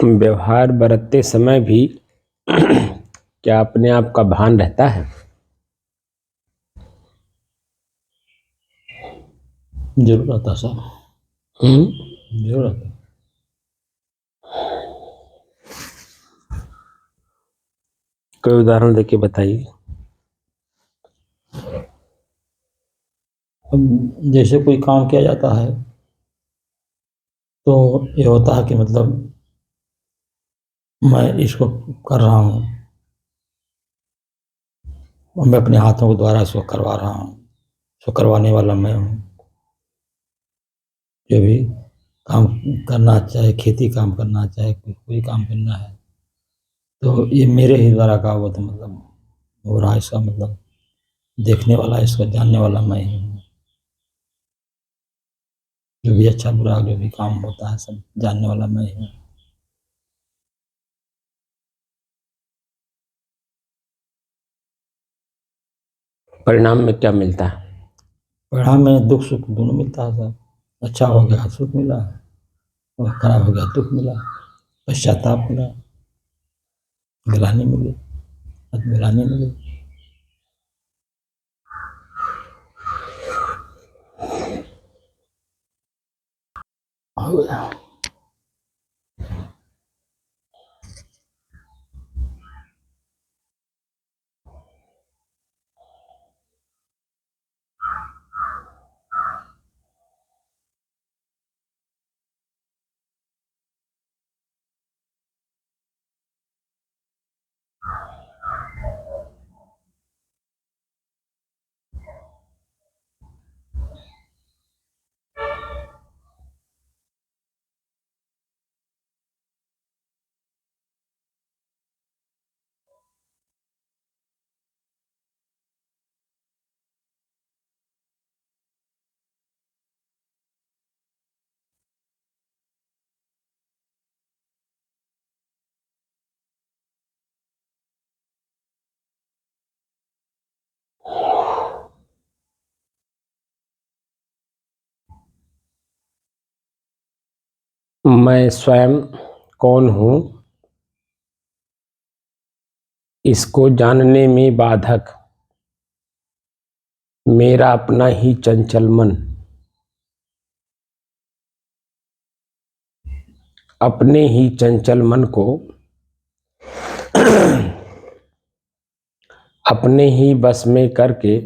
व्यवहार बरतते समय भी क्या अपने आप का भान रहता है? जरूर आता सर। जरूर आता। कोई उदाहरण देके बताइए। अब जैसे कोई काम किया जाता है तो ये होता है कि मतलब मैं इसको कर रहा हूँ और मैं अपने हाथों के द्वारा इसको करवा रहा हूँ, इसको करवाने वाला मैं हूँ। जो भी काम करना, चाहे खेती काम करना, चाहे कोई काम करना है तो ये मेरे ही द्वारा का वो तो मतलब हो रहा है। इसका मतलब देखने वाला, इसको जानने वाला मैं ही हूँ। जो भी अच्छा बुरा जो भी काम होता है सब जानने वाला मैं ही हूँ। परिणाम में क्या मिलता है? परिणाम में दुख सुख दोनों मिलता है सर। अच्छा हो गया सुख मिला और खराब हो गया दुख मिला, पश्चाताप मिला, गिलानी मिली, गिलानी मिली। हो गया। मैं स्वयं कौन हूँ, इसको जानने में बाधक मेरा अपना ही चंचल मन। अपने ही चंचल मन को अपने ही बस में करके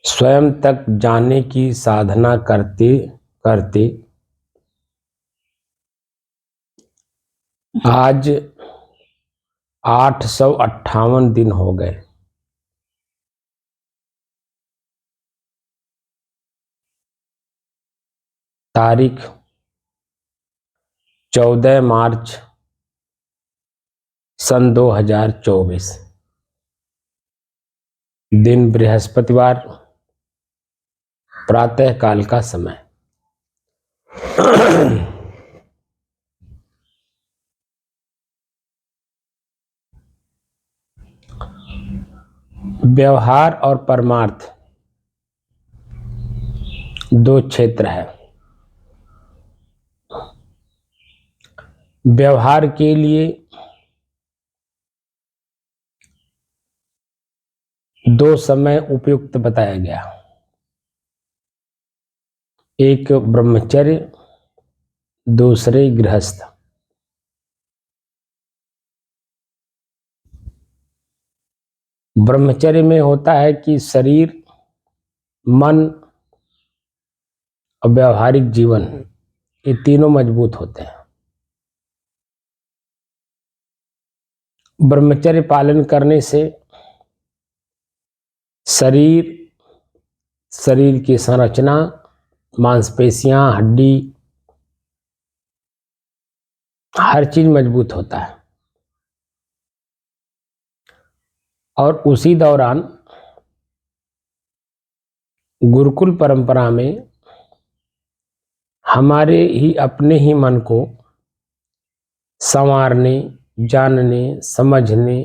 स्वयं तक जाने की साधना करते करते आज 858 दिन हो गए। तारीख 14 मार्च सन 2024, दिन बृहस्पतिवार, प्रातः काल का समय। व्यवहार और परमार्थ दो क्षेत्र है। व्यवहार के लिए दो समय उपयुक्त बताया गया, एक ब्रह्मचर्य, दूसरे गृहस्थ। ब्रह्मचर्य में होता है कि शरीर, मन और व्यवहारिक जीवन ये तीनों मजबूत होते हैं। ब्रह्मचर्य पालन करने से शरीर, शरीर की संरचना, मांसपेशियां, हड्डी, हर चीज मजबूत होता है। और उसी दौरान गुरुकुल परंपरा में हमारे ही अपने ही मन को संवारने, जानने, समझने,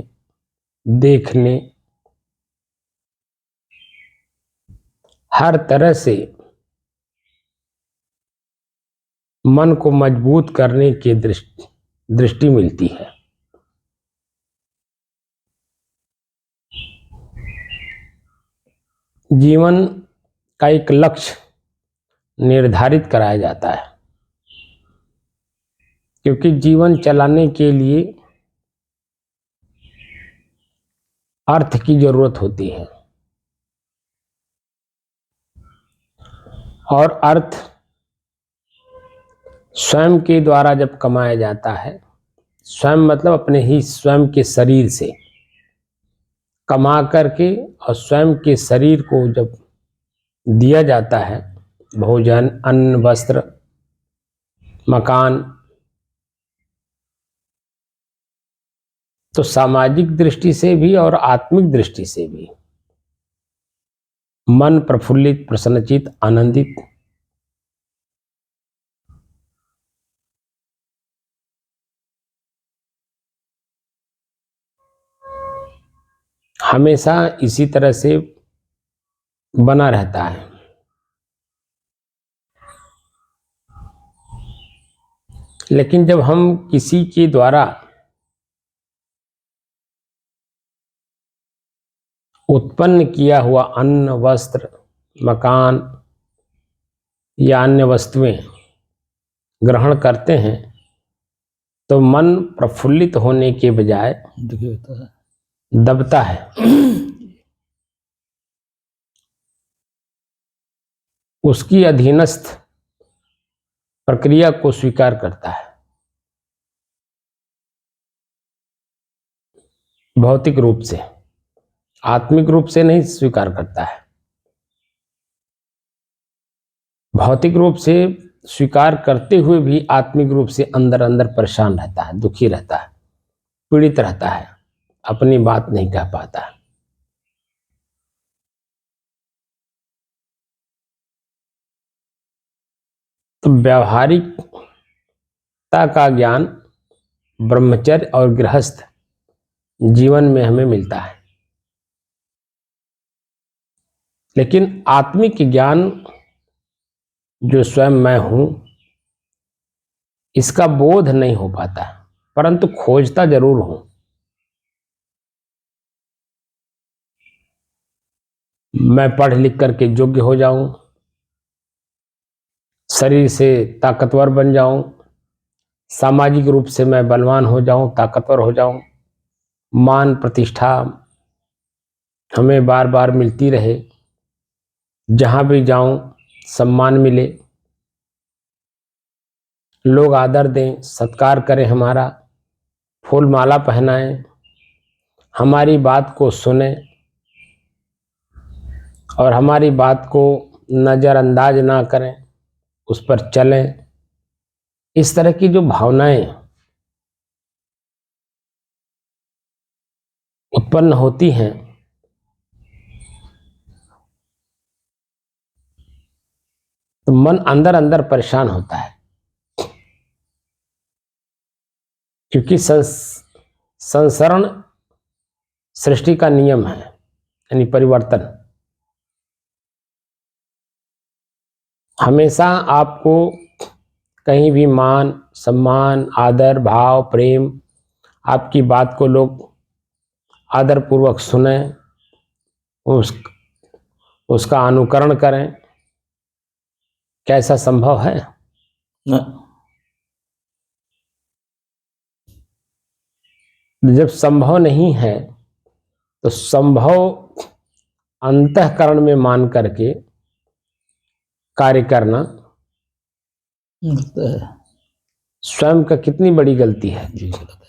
देखने, हर तरह से मन को मजबूत करने की दृष्टि मिलती है। जीवन का एक लक्ष्य निर्धारित कराया जाता है, क्योंकि जीवन चलाने के लिए अर्थ की जरूरत होती है, और अर्थ स्वयं के द्वारा जब कमाया जाता है, स्वयं मतलब अपने ही स्वयं के शरीर से कमा करके, और स्वयं के शरीर को जब दिया जाता है, भोजन, अन्न, वस्त्र, मकान, तो सामाजिक दृष्टि से भी और आत्मिक दृष्टि से भी मन प्रफुल्लित, प्रसन्नचित, आनंदित, हमेशा इसी तरह से बना रहता है। लेकिन जब हम किसी के द्वारा उत्पन्न किया हुआ अन्न, वस्त्र, मकान या अन्य वस्तुएं ग्रहण करते हैं, तो मन प्रफुल्लित होने के बजाय दुखी होता है, दबता है। उसकी अधीनस्थ प्रक्रिया को स्वीकार करता है, भौतिक रूप से, आत्मिक रूप से नहीं स्वीकार करता है। भौतिक रूप से स्वीकार करते हुए भी आत्मिक रूप से अंदर अंदर परेशान रहता है, दुखी रहता है, पीड़ित रहता है, अपनी बात नहीं कह पाता। तो व्यावहारिकता का ज्ञान ब्रह्मचर्य और गृहस्थ जीवन में हमें मिलता है, लेकिन आत्मिक ज्ञान जो स्वयं मैं हूं, इसका बोध नहीं हो पाता, परंतु खोजता जरूर हूं। मैं पढ़ लिख करके योग्य हो जाऊं, शरीर से ताकतवर बन जाऊं, सामाजिक रूप से मैं बलवान हो जाऊं, ताकतवर हो जाऊं, मान प्रतिष्ठा हमें बार बार मिलती रहे, जहां भी जाऊं सम्मान मिले, लोग आदर दें, सत्कार करें, हमारा फूल माला पहनाएं, हमारी बात को सुने और हमारी बात को नज़रअंदाज ना करें, उस पर चलें। इस तरह की जो भावनाएं उत्पन्न होती हैं, तो मन अंदर अंदर परेशान होता है, क्योंकि संसरण सृष्टि का नियम है, यानी परिवर्तन। हमेशा आपको कहीं भी मान, सम्मान, आदर, भाव, प्रेम, आपकी बात को लोग आदर पूर्वक सुने, उसका अनुकरण करें, क्या ऐसा संभव है? न जब संभव नहीं है, तो संभव अंतःकरण में मान करके कार्य करना होता है स्वयं का कितनी बड़ी गलती है। जी, गलत है।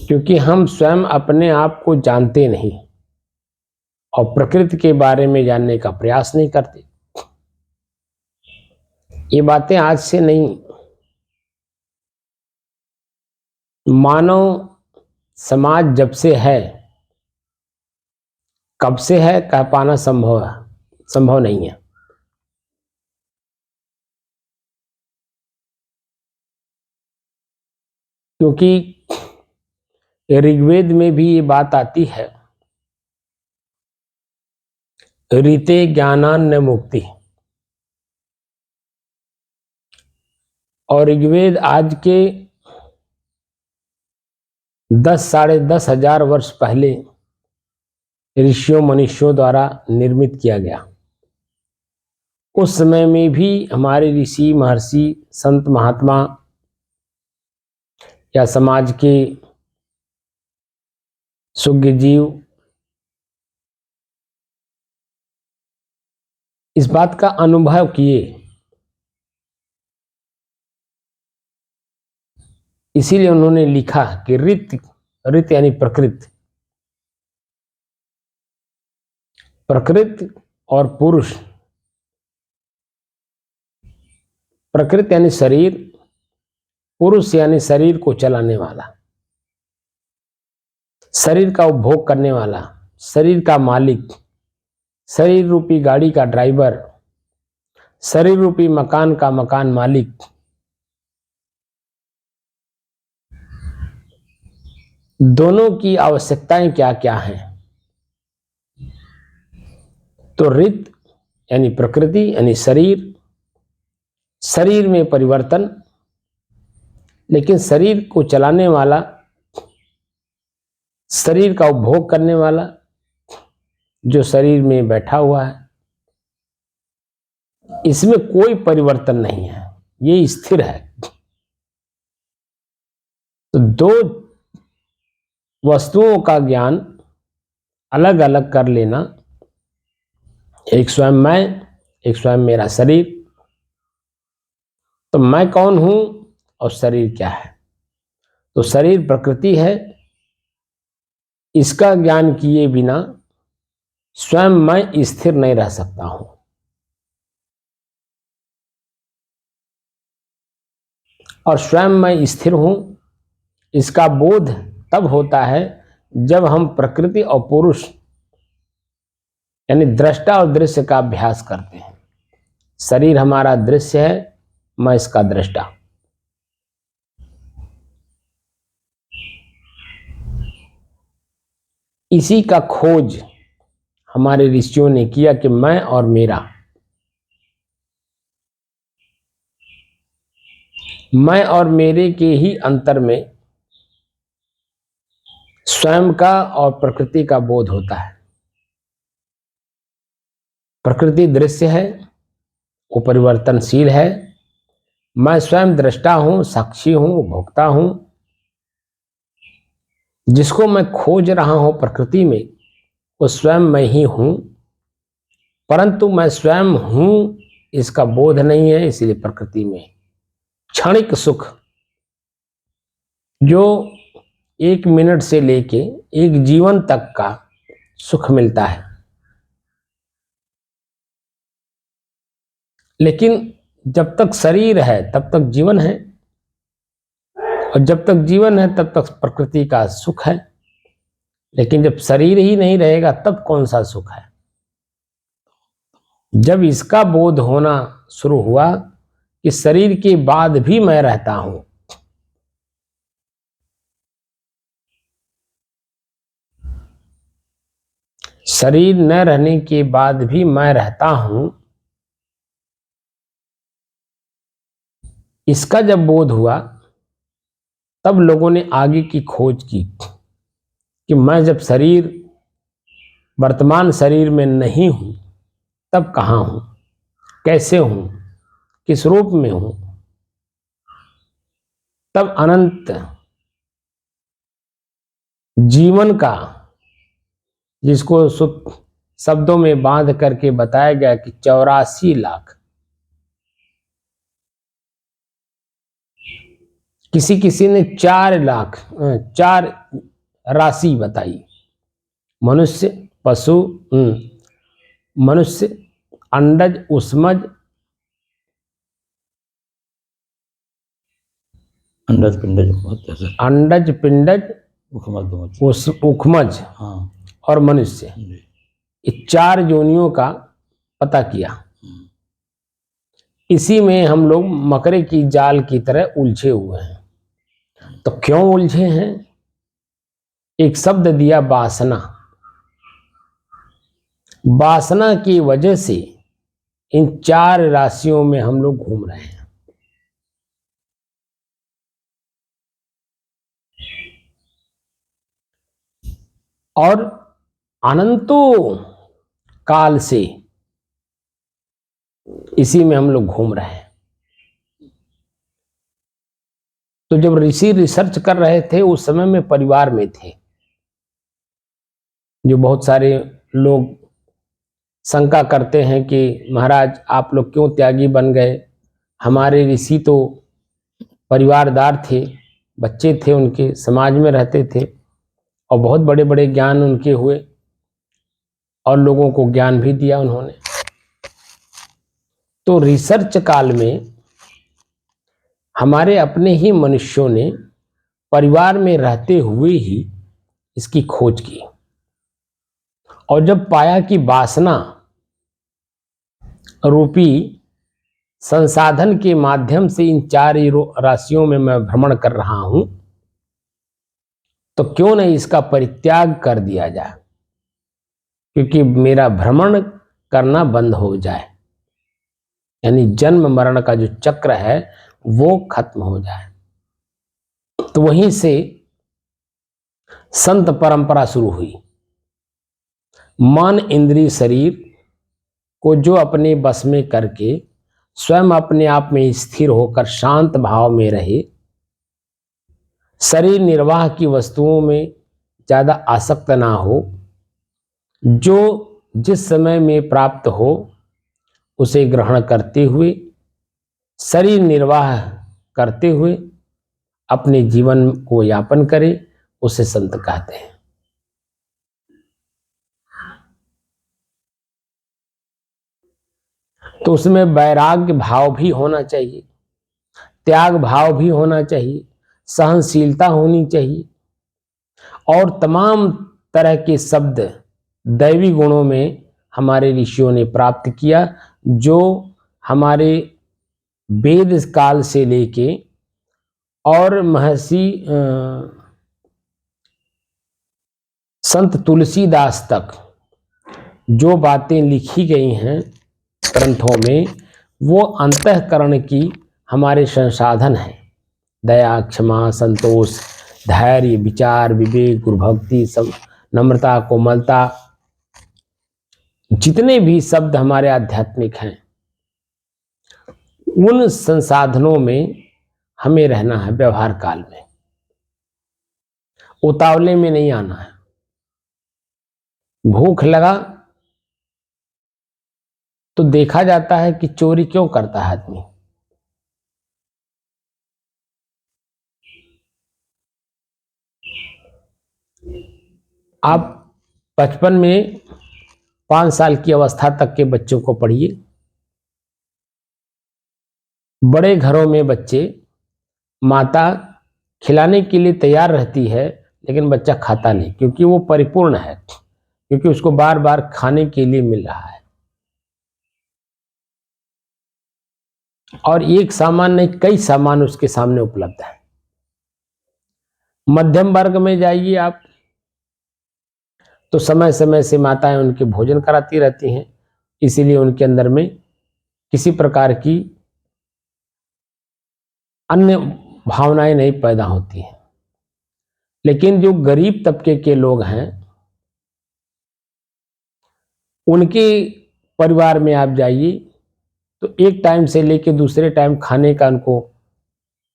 क्योंकि हम स्वयं अपने आप को जानते नहीं और प्रकृति के बारे में जानने का प्रयास नहीं करते। ये बातें आज से नहीं, मानव समाज जब से है, कब से है कह पाना संभव नहीं है। क्योंकि ऋग्वेद में भी ये बात आती है रीते ज्ञानान्न मुक्ति। और ऋग्वेद आज के 10-10,500 वर्ष पहले ऋषियों मनुष्यों द्वारा निर्मित किया गया। उस समय में भी हमारे ऋषि महर्षि संत महात्मा या समाज के सुज्ञ जीव इस बात का अनुभव किए, इसीलिए उन्होंने लिखा कि ऋत यानी प्रकृति और पुरुष। प्रकृति यानी शरीर, पुरुष यानी शरीर को चलाने वाला, शरीर का उपभोग करने वाला, शरीर का मालिक, शरीर रूपी गाड़ी का ड्राइवर, शरीर रूपी मकान का मकान मालिक। दोनों की आवश्यकताएं क्या क्या हैं? तो ऋत यानी प्रकृति यानी शरीर, शरीर में परिवर्तन, लेकिन शरीर को चलाने वाला, शरीर का उपभोग करने वाला जो शरीर में बैठा हुआ है, इसमें कोई परिवर्तन नहीं है, ये स्थिर है। तो दो वस्तुओं का ज्ञान अलग अलग कर लेना, एक स्वयं मैं, एक स्वयं मेरा शरीर। तो मैं कौन हूं और शरीर क्या है? तो शरीर प्रकृति है, इसका ज्ञान किए बिना स्वयं मैं स्थिर नहीं रह सकता हूं। और स्वयं मैं स्थिर हूं, इसका बोध तब होता है जब हम प्रकृति और पुरुष यानी दृष्टा और दृश्य का अभ्यास करते हैं। शरीर हमारा दृश्य है, मैं इसका दृष्टा। इसी का खोज हमारे ऋषियों ने किया कि मैं और मेरा, मैं और मेरे के ही अंतर में स्वयं का और प्रकृति का बोध होता है। प्रकृति दृश्य है, वो परिवर्तनशील है। मैं स्वयं दृष्टा हूं, साक्षी हूं, भोक्ता हूं। जिसको मैं खोज रहा हूं प्रकृति में, वो स्वयं मैं ही हूं, परंतु मैं स्वयं हूं इसका बोध नहीं है। इसलिए प्रकृति में क्षणिक सुख, जो 1 मिनट से लेके 1 जीवन तक का सुख मिलता है, लेकिन जब तक शरीर है तब तक जीवन है, और जब तक जीवन है तब तक प्रकृति का सुख है। लेकिन जब शरीर ही नहीं रहेगा तब कौन सा सुख है? जब इसका बोध होना शुरू हुआ कि शरीर के बाद भी मैं रहता हूं, शरीर न रहने के बाद भी मैं रहता हूं, इसका जब बोध हुआ तब लोगों ने आगे की खोज की कि मैं जब शरीर, वर्तमान शरीर में नहीं हूं, तब कहां हूं, कैसे हूं, किस रूप में हूं। तब अनंत जीवन का, जिसको शब्दों में बांध करके बताया गया कि 84 लाख, किसी ने 4 लाख, 4 राशि बताई। मनुष्य, पशु, मनुष्य, अंडज, उष्मज, अंडज पिंडज, उखमज, हाँ, और मनुष्य, ये 4 योनियों का पता किया। इसी में हम लोग मकरे की जाल की तरह उलझे हुए हैं। तो क्यों उलझे हैं? एक शब्द दिया, वासना। वासना की वजह से इन 4 राशियों में हम लोग घूम रहे हैं। और अनंतों काल से इसी में हम लोग घूम रहे हैं। तो जब ऋषि रिसर्च कर रहे थे उस समय में परिवार में थे, जो बहुत सारे लोग शंका करते हैं कि महाराज आप लोग क्यों त्यागी बन गए, हमारे ऋषि तो परिवारदार थे, बच्चे थे, उनके समाज में रहते थे और बहुत बड़े बड़े ज्ञान उनके हुए और लोगों को ज्ञान भी दिया उन्होंने। तो रिसर्च काल में हमारे अपने ही मनुष्यों ने परिवार में रहते हुए ही इसकी खोज की, और जब पाया कि वासना रूपी संसाधन के माध्यम से इन 4 राशियों में मैं भ्रमण कर रहा हूं, तो क्यों नहीं इसका परित्याग कर दिया जाए, क्योंकि मेरा भ्रमण करना बंद हो जाए, यानी जन्म मरण का जो चक्र है वो खत्म हो जाए। तो वहीं से संत परंपरा शुरू हुई। मन इंद्रिय शरीर को जो अपने बस में करके स्वयं अपने आप में स्थिर होकर शांत भाव में रहे, शरीर निर्वाह की वस्तुओं में ज्यादा आसक्त ना हो, जो जिस समय में प्राप्त हो उसे ग्रहण करते हुए शरीर निर्वाह करते हुए अपने जीवन को यापन करे, उसे संत कहते हैं। तो उसमें वैराग्य भाव भी होना चाहिए, त्याग भाव भी होना चाहिए, सहनशीलता होनी चाहिए, और तमाम तरह के शब्द दैवी गुणों में हमारे ऋषियों ने प्राप्त किया, जो हमारे वेद काल से लेके और महर्षि संत तुलसीदास तक जो बातें लिखी गई हैं ग्रंथों में, वो अंतःकरण की हमारे संसाधन हैं। दया, क्षमा, संतोष, धैर्य, विचार, विवेक, गुरु भक्ति, सब, नम्रता, कोमलता, जितने भी शब्द हमारे आध्यात्मिक हैं, उन संसाधनों में हमें रहना है। व्यवहार काल में उतावले में नहीं आना है। भूख लगा तो देखा जाता है कि चोरी क्यों करता है आदमी। आप बचपन में 5 साल की अवस्था तक के बच्चों को पढ़िए। बड़े घरों में बच्चे, माता खिलाने के लिए तैयार रहती है, लेकिन बच्चा खाता नहीं, क्योंकि वो परिपूर्ण है, क्योंकि उसको बार बार खाने के लिए मिल रहा है। और एक सामान नहीं, कई सामान उसके सामने उपलब्ध है। मध्यम वर्ग में जाइए आप, तो समय समय से माताएं उनके भोजन कराती रहती हैं, इसीलिए उनके अंदर में किसी प्रकार की अन्य भावनाएं नहीं पैदा होती हैं। लेकिन जो गरीब तबके के लोग हैं, उनके परिवार में आप जाइए तो एक टाइम से लेकर दूसरे टाइम खाने का उनको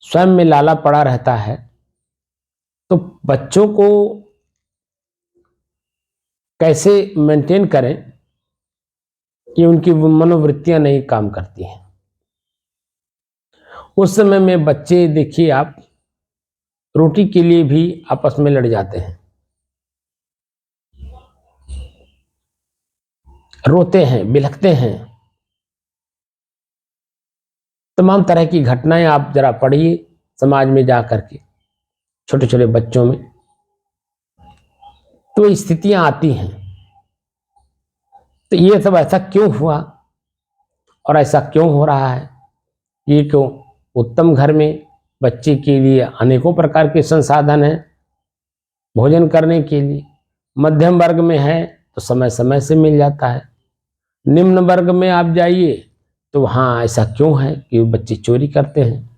स्वयं में लाला पड़ा रहता है। तो बच्चों को कैसे मेंटेन करें कि उनकी मनोवृत्तियां नहीं काम करती हैं। उस समय में बच्चे देखिए आप, रोटी के लिए भी आपस में लड़ जाते हैं, रोते हैं, बिलखते हैं। तमाम तरह की घटनाएं आप जरा पढ़िए समाज में जा करके, छोटे छोटे बच्चों में तो स्थितियां आती हैं। तो ये सब ऐसा क्यों हुआ और ऐसा क्यों हो रहा है? ये क्यों? उत्तम घर में बच्चे के लिए अनेकों प्रकार के संसाधन हैं भोजन करने के लिए। मध्यम वर्ग में है तो समय समय से मिल जाता है। निम्न वर्ग में आप जाइए तो वहाँ ऐसा क्यों है कि बच्चे चोरी करते हैं,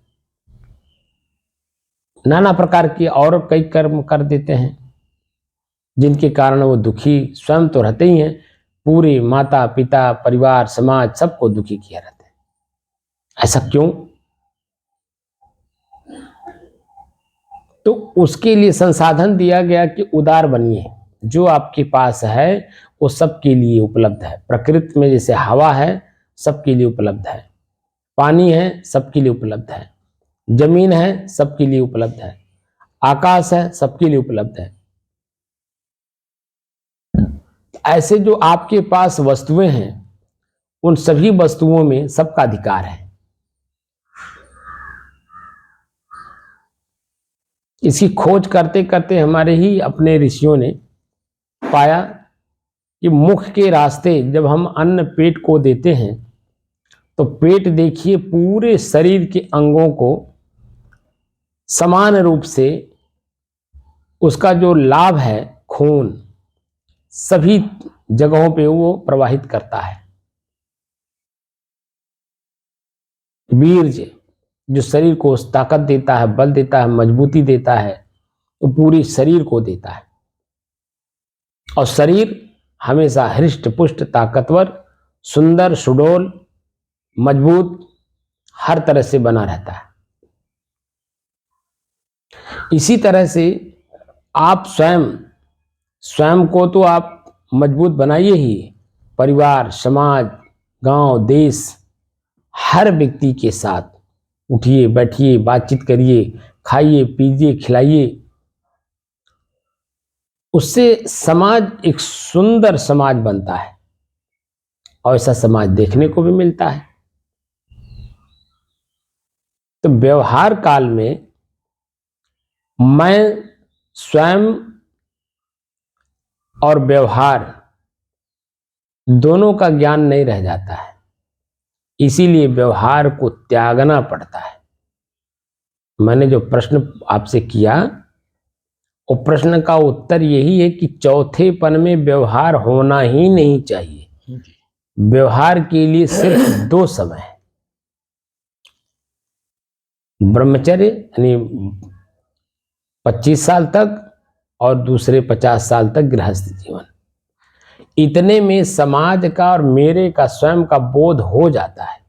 नाना प्रकार के और कई कर्म कर देते हैं, जिनके कारण वो दुखी स्वयं तो रहते ही हैं, पूरे माता पिता परिवार समाज सबको दुखी किया रहते हैं। ऐसा क्यों? तो उसके लिए संसाधन दिया गया कि उदार बनिए, जो आपके पास है वो सबके लिए उपलब्ध है। प्रकृति में जैसे हवा है सबके लिए उपलब्ध है, पानी है सबके लिए उपलब्ध है, जमीन है सबके लिए उपलब्ध है, आकाश है सबके लिए उपलब्ध है। ऐसे जो आपके पास वस्तुएं हैं उन सभी वस्तुओं में सबका अधिकार है। इसकी खोज करते करते हमारे ही अपने ऋषियों ने पाया कि मुख के रास्ते जब हम अन्न पेट को देते हैं तो पेट देखिए पूरे शरीर के अंगों को समान रूप से उसका जो लाभ है खून सभी जगहों पे वो प्रवाहित करता है। वीर्य जो शरीर को ताकत देता है, बल देता है, मजबूती देता है, वो पूरी शरीर को देता है। और शरीर हमेशा हृष्ट पुष्ट ताकतवर सुंदर सुडौल मजबूत हर तरह से बना रहता है। इसी तरह से आप स्वयं को तो आप मजबूत बनाइए ही, परिवार समाज गांव देश हर व्यक्ति के साथ उठिए बैठिए बातचीत करिए, खाइए पीजिए खिलाइए। उससे समाज एक सुंदर समाज बनता है और ऐसा समाज देखने को भी मिलता है। तो व्यवहार काल में मैं स्वयं और व्यवहार दोनों का ज्ञान नहीं रह जाता है, इसीलिए व्यवहार को त्यागना पड़ता है। मैंने जो प्रश्न आपसे किया वो प्रश्न का उत्तर यही है कि चौथेपन में व्यवहार होना ही नहीं चाहिए। व्यवहार के लिए सिर्फ दो समय है, ब्रह्मचर्य यानी 25 साल तक और दूसरे 50 साल तक गृहस्थ जीवन। इतने में समाज का और मेरे का स्वयं का बोध हो जाता है।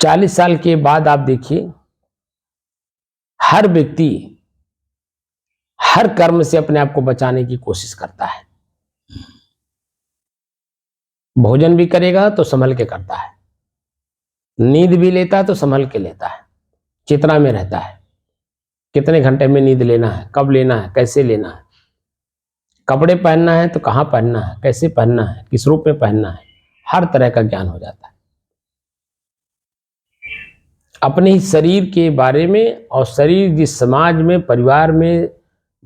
40 साल के बाद आप देखिए हर व्यक्ति हर कर्म से अपने आप को बचाने की कोशिश करता है। भोजन भी करेगा तो संभल के करता है, नींद भी लेता है तो संभल के लेता है, चेतना में रहता है कितने घंटे में नींद लेना है, कब लेना है, कैसे लेना है, कपड़े पहनना है तो कहाँ पहनना है, कैसे पहनना है, किस रूप में पहनना है, हर तरह का ज्ञान हो जाता है। अपने ही शरीर के बारे में और शरीर जिस समाज में परिवार में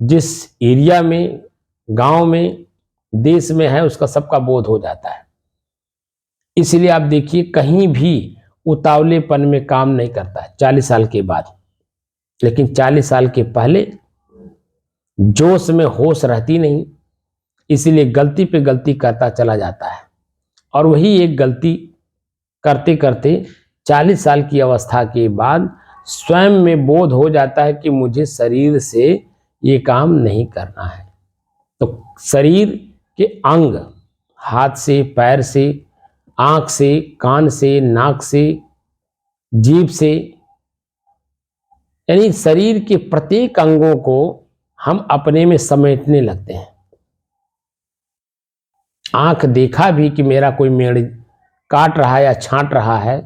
जिस एरिया में गांव में देश में है उसका सबका बोध हो जाता है। इसलिए आप देखिए कहीं भी उतावलेपन में काम नहीं करता है 40 साल के बाद, लेकिन 40 साल के पहले जोश में होश रहती नहीं, इसलिए गलती पे गलती करता चला जाता है और वही एक गलती करते करते 40 साल की अवस्था के बाद स्वयं में बोध हो जाता है कि मुझे शरीर से ये काम नहीं करना है। तो शरीर के अंग हाथ से पैर से आंख से कान से नाक से जीभ से यानी शरीर के प्रत्येक अंगों को हम अपने में समेटने लगते हैं। आंख देखा भी कि मेरा कोई मेड़ काट रहा है या छांट रहा है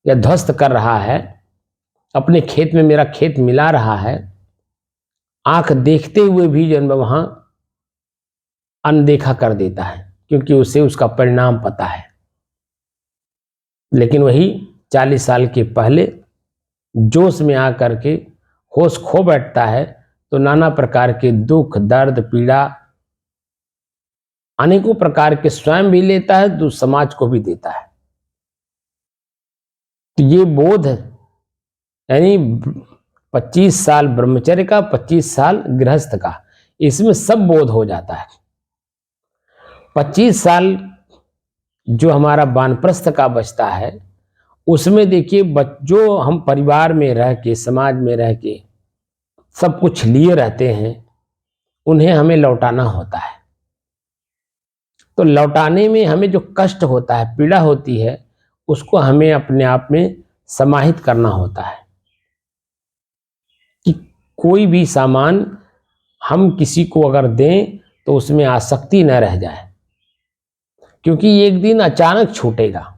या ध्वस्त कर रहा है, अपने खेत में मेरा खेत मिला रहा है, आंख देखते हुए भी जन्म वहां अनदेखा कर देता है क्योंकि उसे उसका परिणाम पता है। लेकिन वही 40 साल के पहले जोश में आकर के होश खो बैठता है तो नाना प्रकार के दुख दर्द पीड़ा अनेकों प्रकार के स्वयं भी लेता है तो समाज को भी देता है। तो ये बोध यानी 25 साल ब्रह्मचर्य का 25 साल गृहस्थ का, इसमें सब बोध हो जाता है। 25 साल जो हमारा वानप्रस्थ का बचता है, उसमें देखिए जो हम परिवार में रह के, समाज में रह के सब कुछ लिए रहते हैं, उन्हें हमें लौटाना होता है। तो लौटाने में हमें जो कष्ट होता है, पीड़ा होती है, उसको हमें अपने आप में समाहित करना होता है कि कोई भी सामान हम किसी को अगर दें तो उसमें आसक्ति न रह जाए, क्योंकि एक दिन अचानक छूटेगा।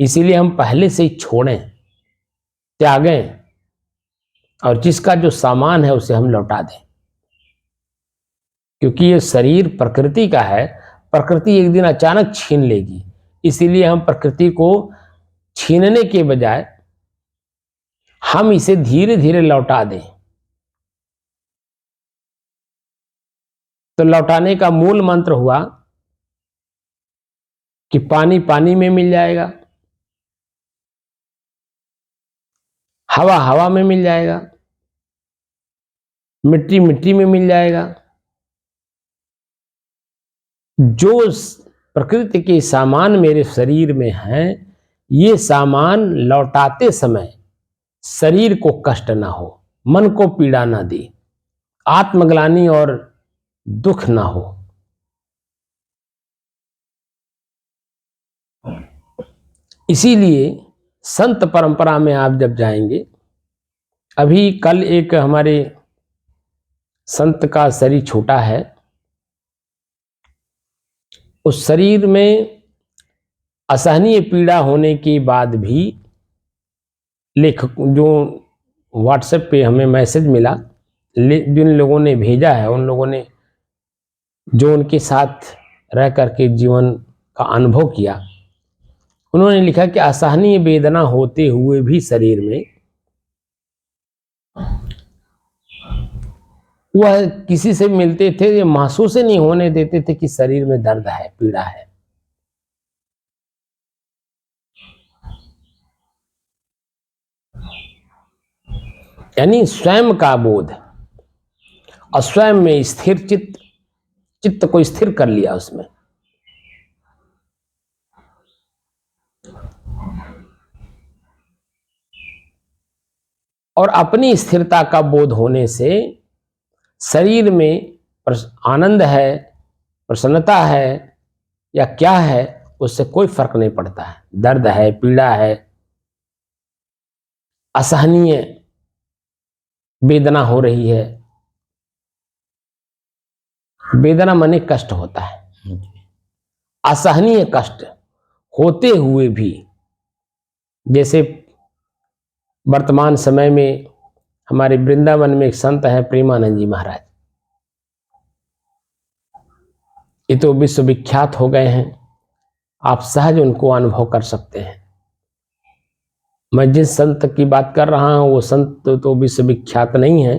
इसीलिए हम पहले से ही छोड़ें, त्यागें, और जिसका जो सामान है उसे हम लौटा दें, क्योंकि ये शरीर प्रकृति का है, प्रकृति एक दिन अचानक छीन लेगी। इसीलिए हम प्रकृति को छीनने के बजाय हम इसे धीरे धीरे लौटा दें। तो लौटाने का मूल मंत्र हुआ कि पानी पानी में मिल जाएगा, हवा हवा में मिल जाएगा, मिट्टी मिट्टी में मिल जाएगा। जो प्रकृति के सामान मेरे शरीर में हैं, ये सामान लौटाते समय शरीर को कष्ट ना हो, मन को पीड़ा ना दे, आत्मग्लानि और दुख ना हो। इसीलिए संत परंपरा में आप जब जाएंगे, अभी कल एक हमारे संत का शरीर छूटा है, उस शरीर में असहनीय पीड़ा होने के बाद भी लेखक जो व्हाट्सएप पे हमें मैसेज मिला, जिन लोगों ने भेजा है, उन लोगों ने जो उनके साथ रह करके जीवन का अनुभव किया, उन्होंने लिखा कि असहनीय वेदना होते हुए भी शरीर में वह किसी से मिलते थे, ये महसूस ही नहीं होने देते थे कि शरीर में दर्द है, पीड़ा है। यानी स्वयं का बोध और स्वयं में स्थिर चित्त को स्थिर कर लिया उसमें। और अपनी स्थिरता का बोध होने से शरीर में आनंद है, प्रसन्नता है या क्या है, उससे कोई फर्क नहीं पड़ता है। दर्द है, पीड़ा है, असहनीय वेदना हो रही है, वेदना माने कष्ट होता है, असहनीय कष्ट होते हुए भी, जैसे वर्तमान समय में हमारे वृंदावन में एक संत है प्रेमानंद जी महाराज, ये तो विश्वविख्यात हो गए हैं, आप सहज उनको अनुभव कर सकते हैं। मैं जिस संत की बात कर रहा हूं वो संत तो विश्वविख्यात नहीं है,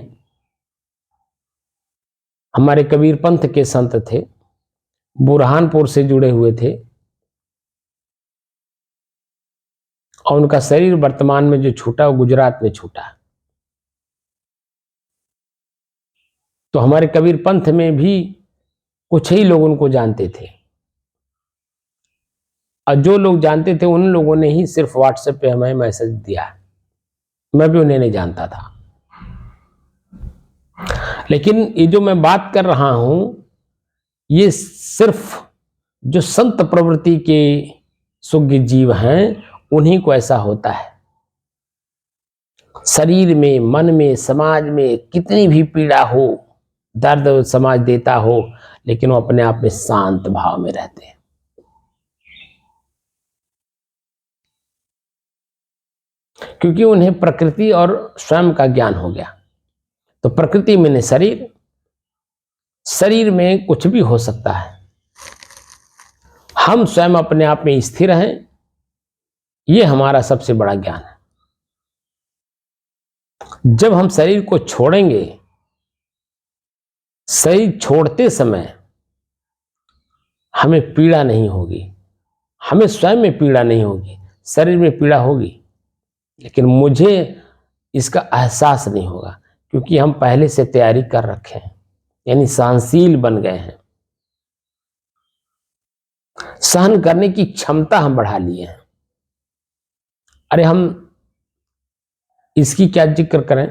हमारे कबीर पंथ के संत थे, बुरहानपुर से जुड़े हुए थे, और उनका शरीर वर्तमान में जो छूटा वो गुजरात में छूटा। तो हमारे कबीर पंथ में भी कुछ ही लोग उनको जानते थे, और जो लोग जानते थे उन लोगों ने ही सिर्फ व्हाट्सएप पे हमें मैसेज दिया, मैं भी उन्हें नहीं जानता था। लेकिन ये जो मैं बात कर रहा हूं, ये सिर्फ जो संत प्रवृत्ति के सुज्ञ जीव हैं उन्हीं को ऐसा होता है। शरीर में, मन में, समाज में कितनी भी पीड़ा हो, दर्द समाज देता हो, लेकिन वो अपने आप में शांत भाव में रहते हैं। क्योंकि उन्हें प्रकृति और स्वयं का ज्ञान हो गया। तो प्रकृति में शरीर, शरीर में कुछ भी हो सकता है, हम स्वयं अपने आप में स्थिर हैं, ये हमारा सबसे बड़ा ज्ञान है। जब हम शरीर को छोड़ेंगे, शरीर छोड़ते समय हमें पीड़ा नहीं होगी, हमें स्वयं में पीड़ा नहीं होगी, शरीर में पीड़ा होगी, लेकिन मुझे इसका एहसास नहीं होगा, क्योंकि हम पहले से तैयारी कर रखे हैं। यानी सहनशील बन गए हैं, सहन करने की क्षमता हम बढ़ा लिए हैं। अरे हम इसकी क्या जिक्र करें,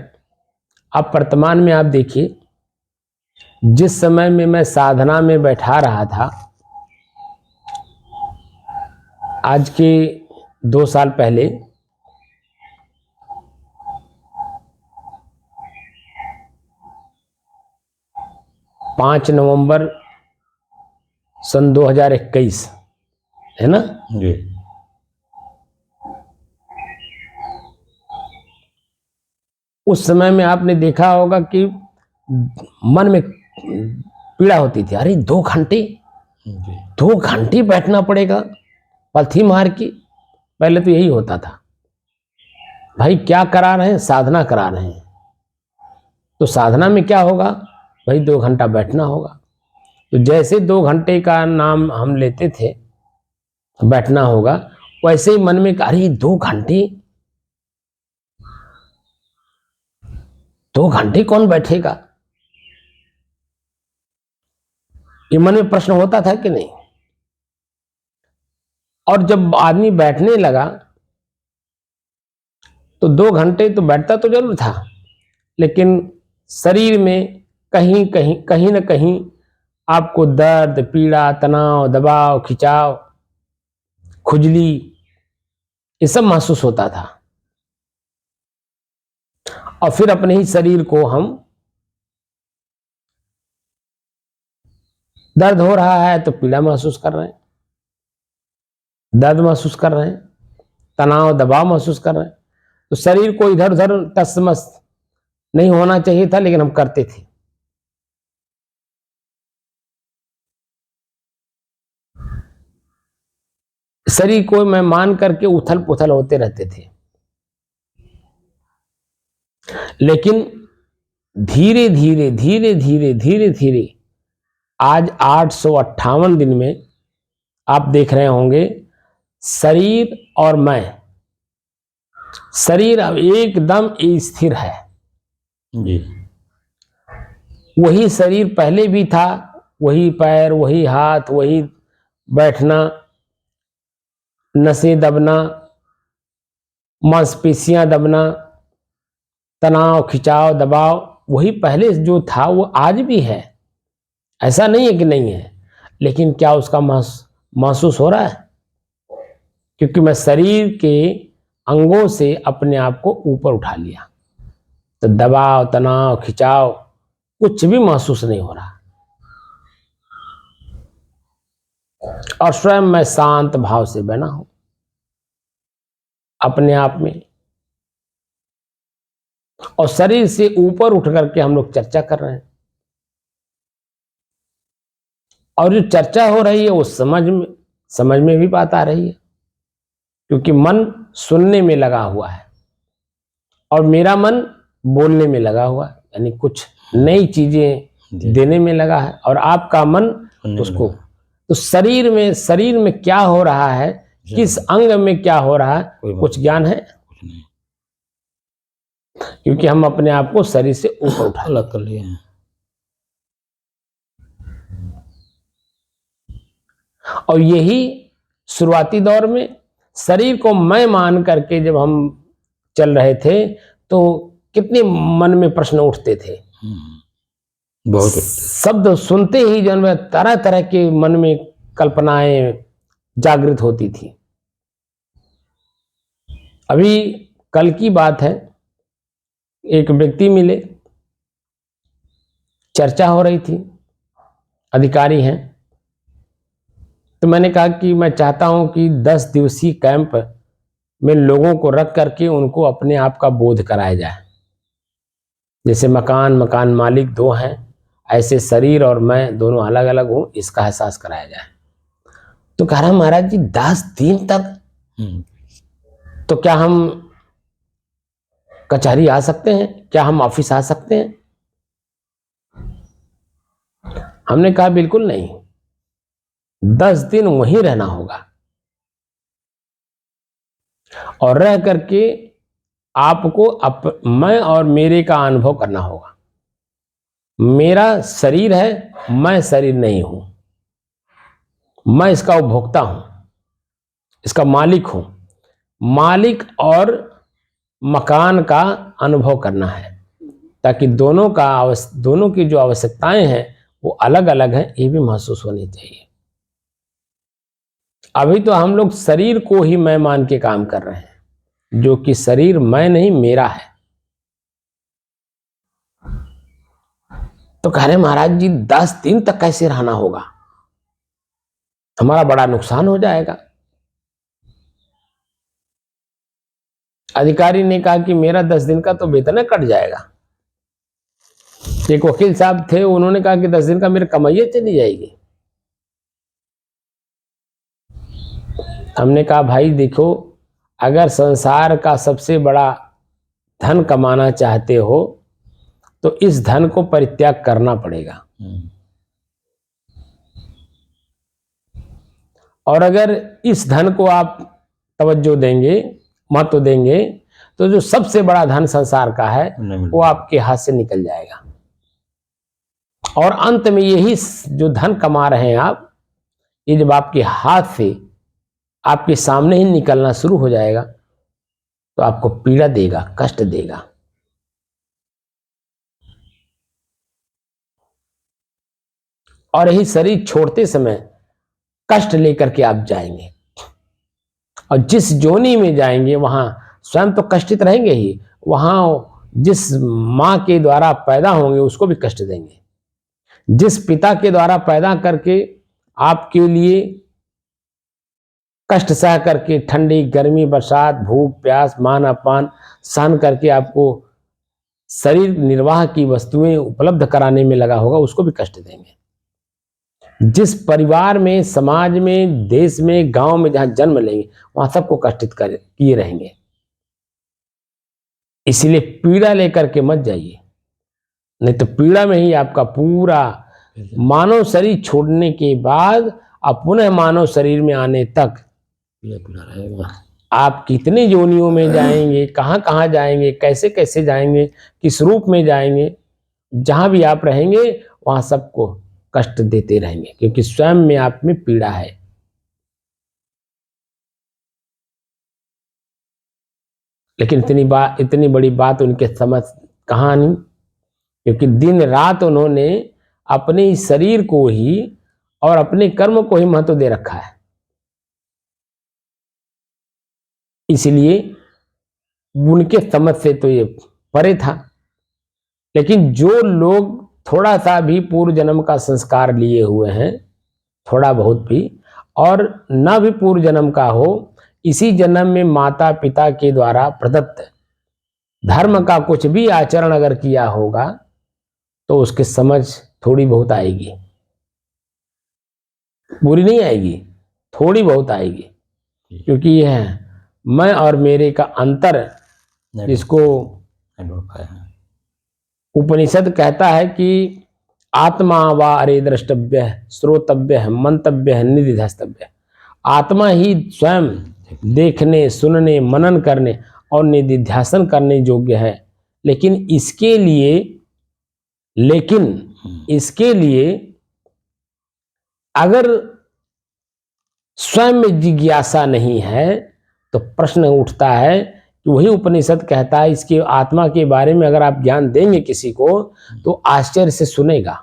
अब वर्तमान में आप देखिए, जिस समय में मैं साधना में बैठा रहा था, आज के 2 साल पहले, पाँच नवंबर सन 2021 है ना, जी उस समय में आपने देखा होगा कि मन में पीड़ा होती थी, अरे 2 घंटे जी 2 घंटे बैठना पड़ेगा पलथी मार की। पहले तो यही होता था, भाई क्या करा रहे हैं, साधना करा रहे हैं, तो साधना में क्या होगा, भाई 2 घंटा बैठना होगा। तो जैसे 2 घंटे का नाम हम लेते थे, बैठना होगा, वैसे ही मन में अरे 2 घंटे 2 घंटे कौन बैठेगा, ये मन में प्रश्न होता था कि नहीं। और जब आदमी बैठने लगा तो 2 घंटे तो बैठता तो जरूर था, लेकिन शरीर में कहीं कहीं कहीं ना कहीं आपको दर्द, पीड़ा, तनाव, दबाव, खिंचाव, खुजली, ये सब महसूस होता था। और फिर अपने ही शरीर को हम, दर्द हो रहा है तो पीड़ा महसूस कर रहे हैं, दर्द महसूस कर रहे हैं, तनाव, दबाव महसूस कर रहे हैं। तो शरीर को इधर उधर तस्तमस नहीं होना चाहिए था, लेकिन हम करते थे। शरीर को मैं मान करके उथल पुथल होते रहते थे। लेकिन धीरे धीरे धीरे धीरे धीरे धीरे आज 858 दिन में आप देख रहे होंगे, शरीर और मैं, शरीर अब एकदम स्थिर है। जी वही शरीर पहले भी था, वही पैर, वही हाथ, वही बैठना, नसें दबना, मांसपेशियां दबना, तनाव, खिंचाव, दबाव, वही पहले जो था वो आज भी है, ऐसा नहीं है कि नहीं है। लेकिन क्या उसका महसूस हो रहा है, क्योंकि मैं शरीर के अंगों से अपने आप को ऊपर उठा लिया, तो दबाव, तनाव, खिंचाव कुछ भी महसूस नहीं हो रहा। और स्वयं मैं शांत भाव से बना हूं अपने आप में। और शरीर से ऊपर उठ करके हम लोग चर्चा कर रहे हैं, और जो चर्चा हो रही है वो समझ में भी बात आ रही है, क्योंकि मन सुनने में लगा हुआ है और मेरा मन बोलने में लगा हुआ है, यानी कुछ नई चीजें देने में लगा है, और आपका मन उसको। तो शरीर में क्या हो रहा है, किस अंग में क्या हो रहा है, कुछ ज्ञान है, क्योंकि हम अपने आप को शरीर से ऊपर उठा अलग कर लिए हैं। और यही शुरुआती दौर में शरीर को मैं मान करके जब हम चल रहे थे, तो कितने मन में प्रश्न उठते थे, बहुत शब्द सुनते ही जन में तरह तरह के मन में कल्पनाएं जागृत होती थी। अभी कल की बात है, एक व्यक्ति मिले, चर्चा हो रही थी, अधिकारी हैं, तो मैंने कहा कि मैं चाहता हूं कि 10 दिवसीय कैंप में लोगों को रख करके उनको अपने आप का बोध कराया जाए। जैसे मकान मालिक 2 हैं, ऐसे शरीर और मैं दोनों अलग अलग हूं, इसका एहसास कराया जाए। तो कह रहा महाराज जी 10 दिन तक, तो क्या हम कचहरी आ सकते हैं, क्या हम ऑफिस आ सकते हैं? हमने कहा बिल्कुल नहीं, 10 दिन वहीं रहना होगा और रह करके आपको मैं और मेरे का अनुभव करना होगा। मेरा शरीर है, मैं शरीर नहीं हूं, मैं इसका उपभोक्ता हूं, इसका मालिक हूं। मालिक और मकान का अनुभव करना है, ताकि दोनों की जो आवश्यकताएं हैं वो अलग अलग हैं, ये भी महसूस होनी चाहिए। अभी तो हम लोग शरीर को ही मैं मान के काम कर रहे हैं, जो कि शरीर मैं नहीं, मेरा है। तो कह रहे महाराज जी 10 दिन तक कैसे रहना होगा, हमारा बड़ा नुकसान हो जाएगा। अधिकारी ने कहा कि मेरा 10 दिन का तो वेतन कट जाएगा। एक वकील साहब थे, उन्होंने कहा कि 10 दिन का मेरी कमाई चली जाएगी। हमने कहा भाई देखो, अगर संसार का सबसे बड़ा धन कमाना चाहते हो तो इस धन को परित्याग करना पड़ेगा। और अगर इस धन को आप तवज्जो देंगे, महत्व देंगे, तो जो सबसे बड़ा धन संसार का है वो आपके हाथ से निकल जाएगा। और अंत में यही जो धन कमा रहे हैं आप, ये जब आपके हाथ से आपके सामने ही निकलना शुरू हो जाएगा तो आपको पीड़ा देगा, कष्ट देगा। और यही शरीर छोड़ते समय कष्ट लेकर के आप जाएंगे, और जिस जोनी में जाएंगे वहां स्वयं तो कष्टित रहेंगे ही, वहां जिस मां के द्वारा पैदा होंगे उसको भी कष्ट देंगे। जिस पिता के द्वारा पैदा करके आपके लिए कष्ट सह करके ठंडी गर्मी बरसात भूख प्यास मान अपमान सहन करके आपको शरीर निर्वाह की वस्तुएं उपलब्ध कराने में लगा होगा, उसको भी कष्ट देंगे। जिस परिवार में, समाज में, देश में, गांव में जहां जन्म लेंगे वहां सबको कष्टित किए रहेंगे। इसलिए पीड़ा लेकर के मत जाइए, नहीं तो पीड़ा में ही आपका पूरा मानव शरीर छोड़ने के बाद अब पुनः मानव शरीर में आने तक पीड़ा रहेगा। आप कितने योनियों में जाएंगे, कहां कहां जाएंगे, कैसे कैसे जाएंगे, किस रूप में जाएंगे, जहां भी आप रहेंगे वहां सबको कष्ट देते रहेंगे, क्योंकि स्वयं में आप में पीड़ा है। लेकिन इतनी बड़ी बात उनके समझ कहां नहीं, क्योंकि दिन रात उन्होंने अपने शरीर को ही और अपने कर्म को ही महत्व दे रखा है। इसलिए उनके समझ से तो ये परे था। लेकिन जो लोग थोड़ा सा भी पूर्व जन्म का संस्कार लिए हुए हैं, थोड़ा बहुत भी, और न भी पूर्व जन्म का हो, इसी जन्म में माता पिता के द्वारा प्रदत्त धर्म का कुछ भी आचरण अगर किया होगा तो उसकी समझ थोड़ी बहुत आएगी, पूरी नहीं आएगी, थोड़ी बहुत आएगी। क्योंकि यह मैं और मेरे का अंतर, जिसको उपनिषद कहता है कि आत्मा वा अरे द्रष्टव्य श्रोतव्य मंतव्य निधिध्यास्तव्य, आत्मा ही स्वयं देखने सुनने मनन करने और निधिध्यासन करने योग्य है। लेकिन इसके लिए अगर स्वयं में जिज्ञासा नहीं है तो प्रश्न उठता है कि वही उपनिषद कहता है इसके आत्मा के बारे में अगर आप ज्ञान देंगे किसी को तो आश्चर्य से सुनेगा।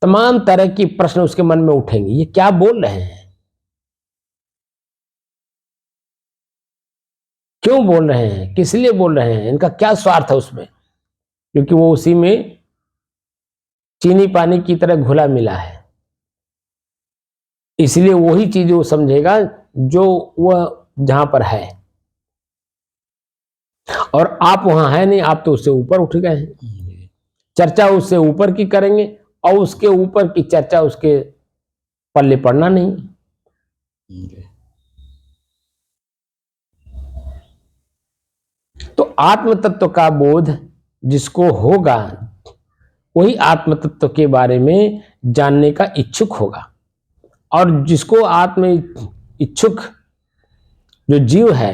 तमाम तरह की प्रश्न उसके मन में उठेंगे, ये क्या बोल रहे हैं, क्यों बोल रहे हैं, किस लिए बोल रहे हैं, इनका क्या स्वार्थ है उसमें, क्योंकि वो उसी में चीनी पानी की तरह घुला मिला है। इसलिए वही चीज वो समझेगा जो वह जहां पर है, और आप वहां है नहीं, आप तो उससे ऊपर उठ गए हैं। चर्चा उससे ऊपर की करेंगे और उसके ऊपर की चर्चा उसके पल्ले पड़ना नहीं। तो आत्म तत्व का बोध जिसको होगा वही आत्म तत्व के बारे में जानने का इच्छुक होगा, और जिसको आत्म इच्छुक जो जीव है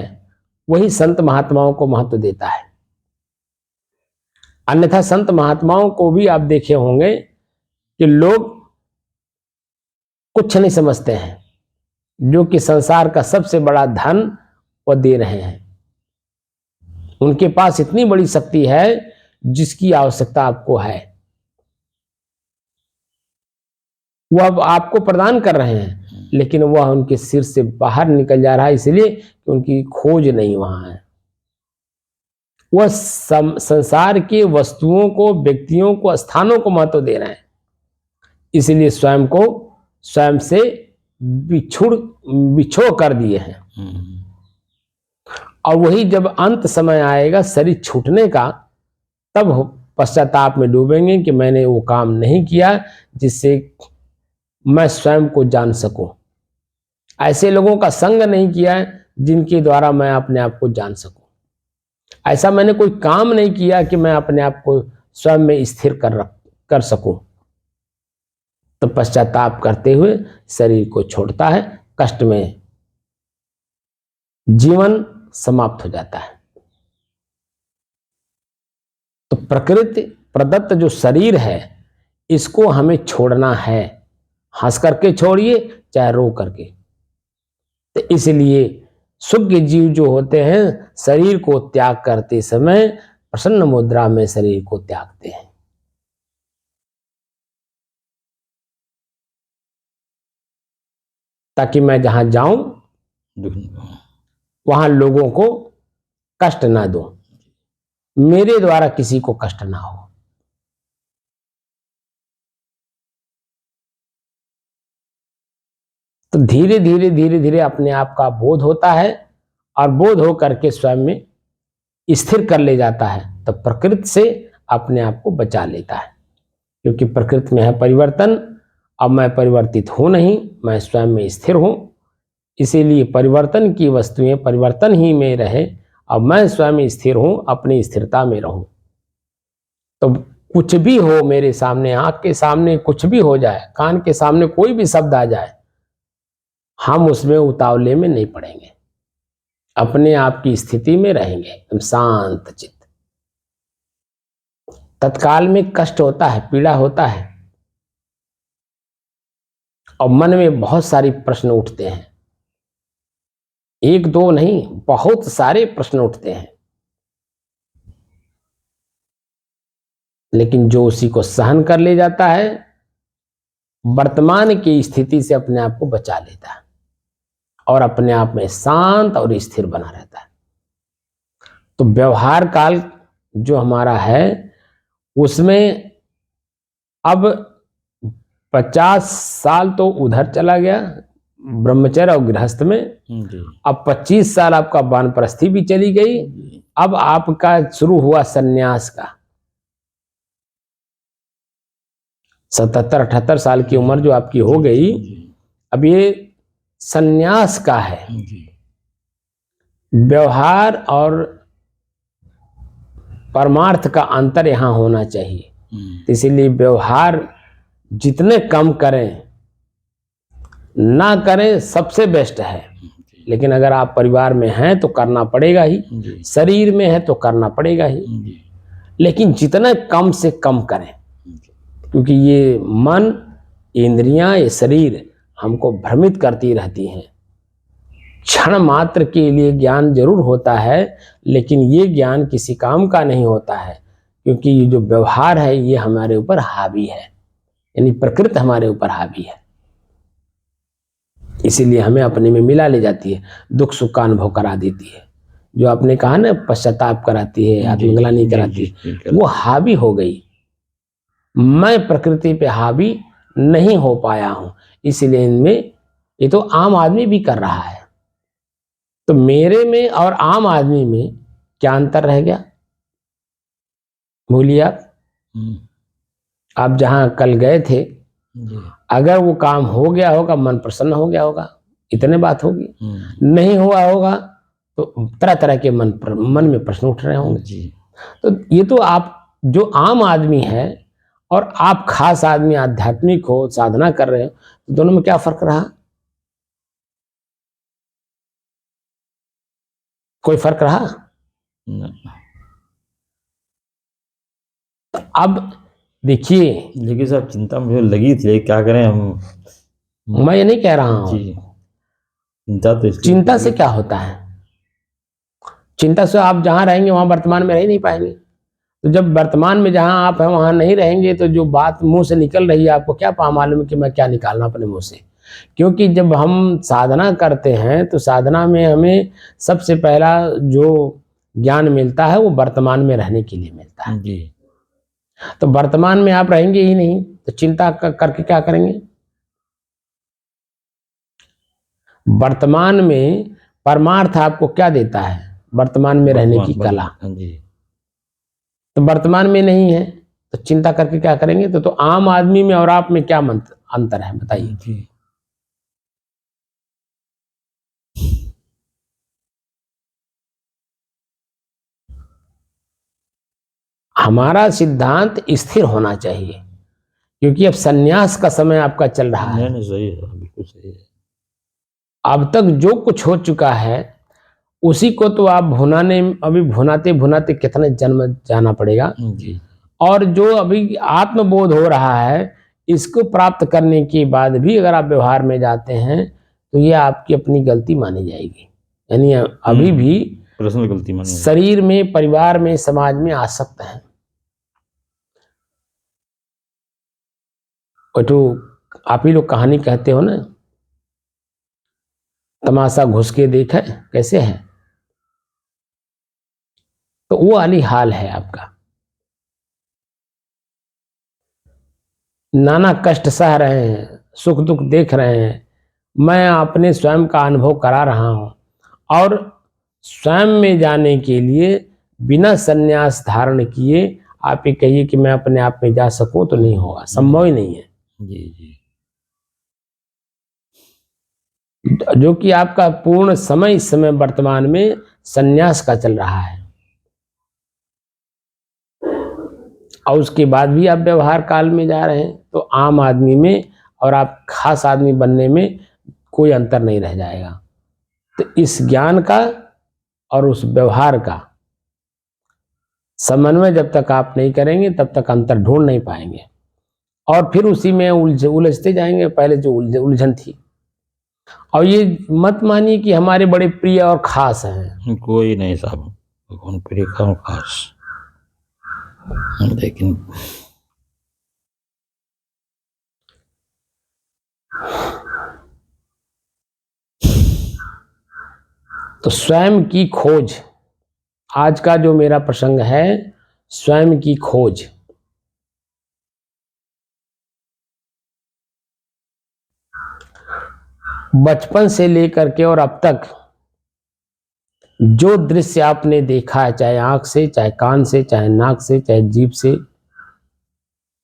वही संत महात्माओं को महत्व देता है। अन्यथा संत महात्माओं को भी आप देखे होंगे कि लोग कुछ नहीं समझते हैं, जो कि संसार का सबसे बड़ा धन वो दे रहे हैं। उनके पास इतनी बड़ी शक्ति है जिसकी आवश्यकता आपको है, वह अब आपको प्रदान कर रहे हैं, लेकिन वह उनके सिर से बाहर निकल जा रहा है, इसलिए कि उनकी खोज नहीं वहां है। वह संसार की वस्तुओं को, व्यक्तियों को, स्थानों को महत्व दे रहे हैं, इसलिए स्वयं को स्वयं से बिछोड़ कर दिए हैं। और वही जब अंत समय आएगा शरीर छूटने का, तब पश्चाताप में डूबेंगे कि मैंने वो काम नहीं किया जिससे मैं स्वयं को जान सकूं। ऐसे लोगों का संग नहीं किया है जिनके द्वारा मैं अपने आप को जान सकूं। ऐसा मैंने कोई काम नहीं किया कि मैं अपने आप को स्वयं में स्थिर कर सकूं। तो पश्चाताप करते हुए शरीर को छोड़ता है, कष्ट में जीवन समाप्त हो जाता है। तो प्रकृति प्रदत्त जो शरीर है इसको हमें छोड़ना है, हंस करके छोड़िए चाहे रो करके। तो इसलिए शुद्ध जीव जो होते हैं शरीर को त्याग करते समय प्रसन्न मुद्रा में शरीर को त्यागते हैं। ताकि मैं जहां जाऊं वहां लोगों को कष्ट ना दूं, मेरे द्वारा किसी को कष्ट ना हो। तो धीरे धीरे धीरे धीरे अपने आप का बोध होता है और बोध हो करके स्वयं में स्थिर कर ले जाता है, तो प्रकृति से अपने आप को बचा लेता है। क्योंकि प्रकृति में है परिवर्तन, अब मैं परिवर्तित हूं नहीं, मैं स्वयं में स्थिर हूं। इसीलिए परिवर्तन की वस्तुएं परिवर्तन ही में रहे, अब मैं स्वयं स्थिर हूं, अपनी स्थिरता में रहूं। तो कुछ भी हो मेरे सामने, आंख के सामने कुछ भी हो जाए, कान के सामने कोई भी शब्द आ जाए, हम उसमें उतावले में नहीं पड़ेंगे, अपने आप की स्थिति में रहेंगे एकदम शांत चित्त। तत्काल में कष्ट होता है, पीड़ा होता है और मन में बहुत सारी प्रश्न उठते हैं, एक दो नहीं बहुत सारे प्रश्न उठते हैं, लेकिन जो उसी को सहन कर ले जाता है वर्तमान की स्थिति से अपने आप को बचा लेता है और अपने आप में शांत और स्थिर बना रहता है। तो व्यवहार काल जो हमारा है उसमें अब 50 साल तो उधर चला गया ब्रह्मचर्य और गृहस्थ में, अब 25 साल आपका वानप्रस्थी भी चली गई, अब आपका शुरू हुआ सन्यास का। 77-78 साल की उम्र जो आपकी हो गई, अब ये सन्यास का है। व्यवहार और परमार्थ का अंतर यहां होना चाहिए। इसीलिए व्यवहार जितने कम करें ना करें सबसे बेस्ट है, लेकिन अगर आप परिवार में हैं तो करना पड़ेगा ही, शरीर में है तो करना पड़ेगा ही, लेकिन जितना कम से कम करें, क्योंकि ये मन, इंद्रियां, ये शरीर हमको भ्रमित करती रहती हैं। क्षण मात्र के लिए ज्ञान जरूर होता है, लेकिन ये ज्ञान किसी काम का नहीं होता है, क्योंकि ये जो व्यवहार है ये हमारे ऊपर हावी है, यानी प्रकृति हमारे ऊपर हावी है। इसीलिए हमें अपने में मिला ले जाती है, दुख सुख का अनुभव करा देती है। जो आपने कहा ना पश्चाताप कराती है, आत्मग्लानि कराती है, वो हावी हो गई। मैं प्रकृति पे हावी नहीं हो पाया हूं, इसलिए इनमें, ये तो आम आदमी भी कर रहा है, तो मेरे में और आम आदमी में क्या अंतर रह गया? बोलिए आप जहां कल गए थे, अगर वो काम हो गया होगा, मन प्रसन्न हो गया होगा, इतने बात होगी। नहीं हुआ होगा तो तरह तरह के मन में प्रश्न उठ रहे होंगे। तो ये तो आप जो आम आदमी है और आप खास आदमी आध्यात्मिक हो, साधना कर रहे हो, तो दोनों में क्या फर्क रहा? कोई फर्क रहा? न- अब देखिए, लेकिन साहब चिंता मुझे लगी थी, क्या करें हम। मैं ये नहीं कह रहा हूं, जी, चिंता तो इसलिए चिंता से क्या होता है? चिंता से आप जहां रहेंगे वहां वर्तमान में रह ही नहीं पाएंगे। तो जब वर्तमान में जहां आप हैं वहां नहीं रहेंगे तो जो बात मुंह से निकल रही है आपको क्या मालूम है कि मैं क्या निकालना अपने मुंह से? क्योंकि जब हम साधना करते हैं तो साधना में हमें सबसे पहला जो ज्ञान मिलता है वो वर्तमान में रहने के लिए मिलता है। जी। तो वर्तमान में आप रहेंगे ही नहीं तो चिंता करके क्या करेंगे? वर्तमान में परमार्थ आपको क्या देता है? वर्तमान में रहने की कला। हाँ जी। तो वर्तमान में नहीं है तो चिंता करके क्या करेंगे? तो आम आदमी में और आप में क्या अंतर है बताइए? जी। हमारा सिद्धांत स्थिर होना चाहिए क्योंकि अब सन्यास का समय आपका चल रहा है। नहीं सही है, बिल्कुल सही है। अब तक जो कुछ हो चुका है उसी को तो आप भुनाने, अभी भुनाते भुनाते कितने जन्म जाना पड़ेगा। जी। और जो अभी आत्मबोध हो रहा है इसको प्राप्त करने के बाद भी अगर आप व्यवहार में जाते हैं तो ये आपकी अपनी गलती मानी जाएगी। यानी अभी भी पर्सनल गलती मानी जाएगी। शरीर में, परिवार में, समाज में आसक्त हैं। और तो आप ही लोग कहानी कहते हो ना, तमाशा घुस के देख है कैसे है, तो वो वाली हाल है आपका। नाना कष्ट सह रहे हैं, सुख दुख देख रहे हैं, मैं अपने स्वयं का अनुभव करा रहा हूं और स्वयं में जाने के लिए बिना संन्यास धारण किए आप ये कहिए कि मैं अपने आप में जा सकूं तो नहीं होगा, संभव ही नहीं है। जी जी। जो कि आपका पूर्ण समय इस समय वर्तमान में संन्यास का चल रहा है और उसके बाद भी आप व्यवहार काल में जा रहे हैं तो आम आदमी में और आप खास आदमी बनने में कोई अंतर नहीं रह जाएगा। तो इस ज्ञान का और उस व्यवहार का समन्वय जब तक आप नहीं करेंगे तब तक अंतर ढूंढ नहीं पाएंगे और फिर उसी में उलझते जाएंगे, पहले जो उलझन थी। और ये मत मानिए कि हमारे बड़े प्रिय और खास हैं, कोई नहीं साहब, कौन प्रिय कौन खास, लेकिन तो स्वयं की खोज आज का जो मेरा प्रसंग है, स्वयं की खोज। बचपन से लेकर के और अब तक जो दृश्य आपने देखा है, चाहे आंख से, चाहे कान से, चाहे नाक से, चाहे जीभ से,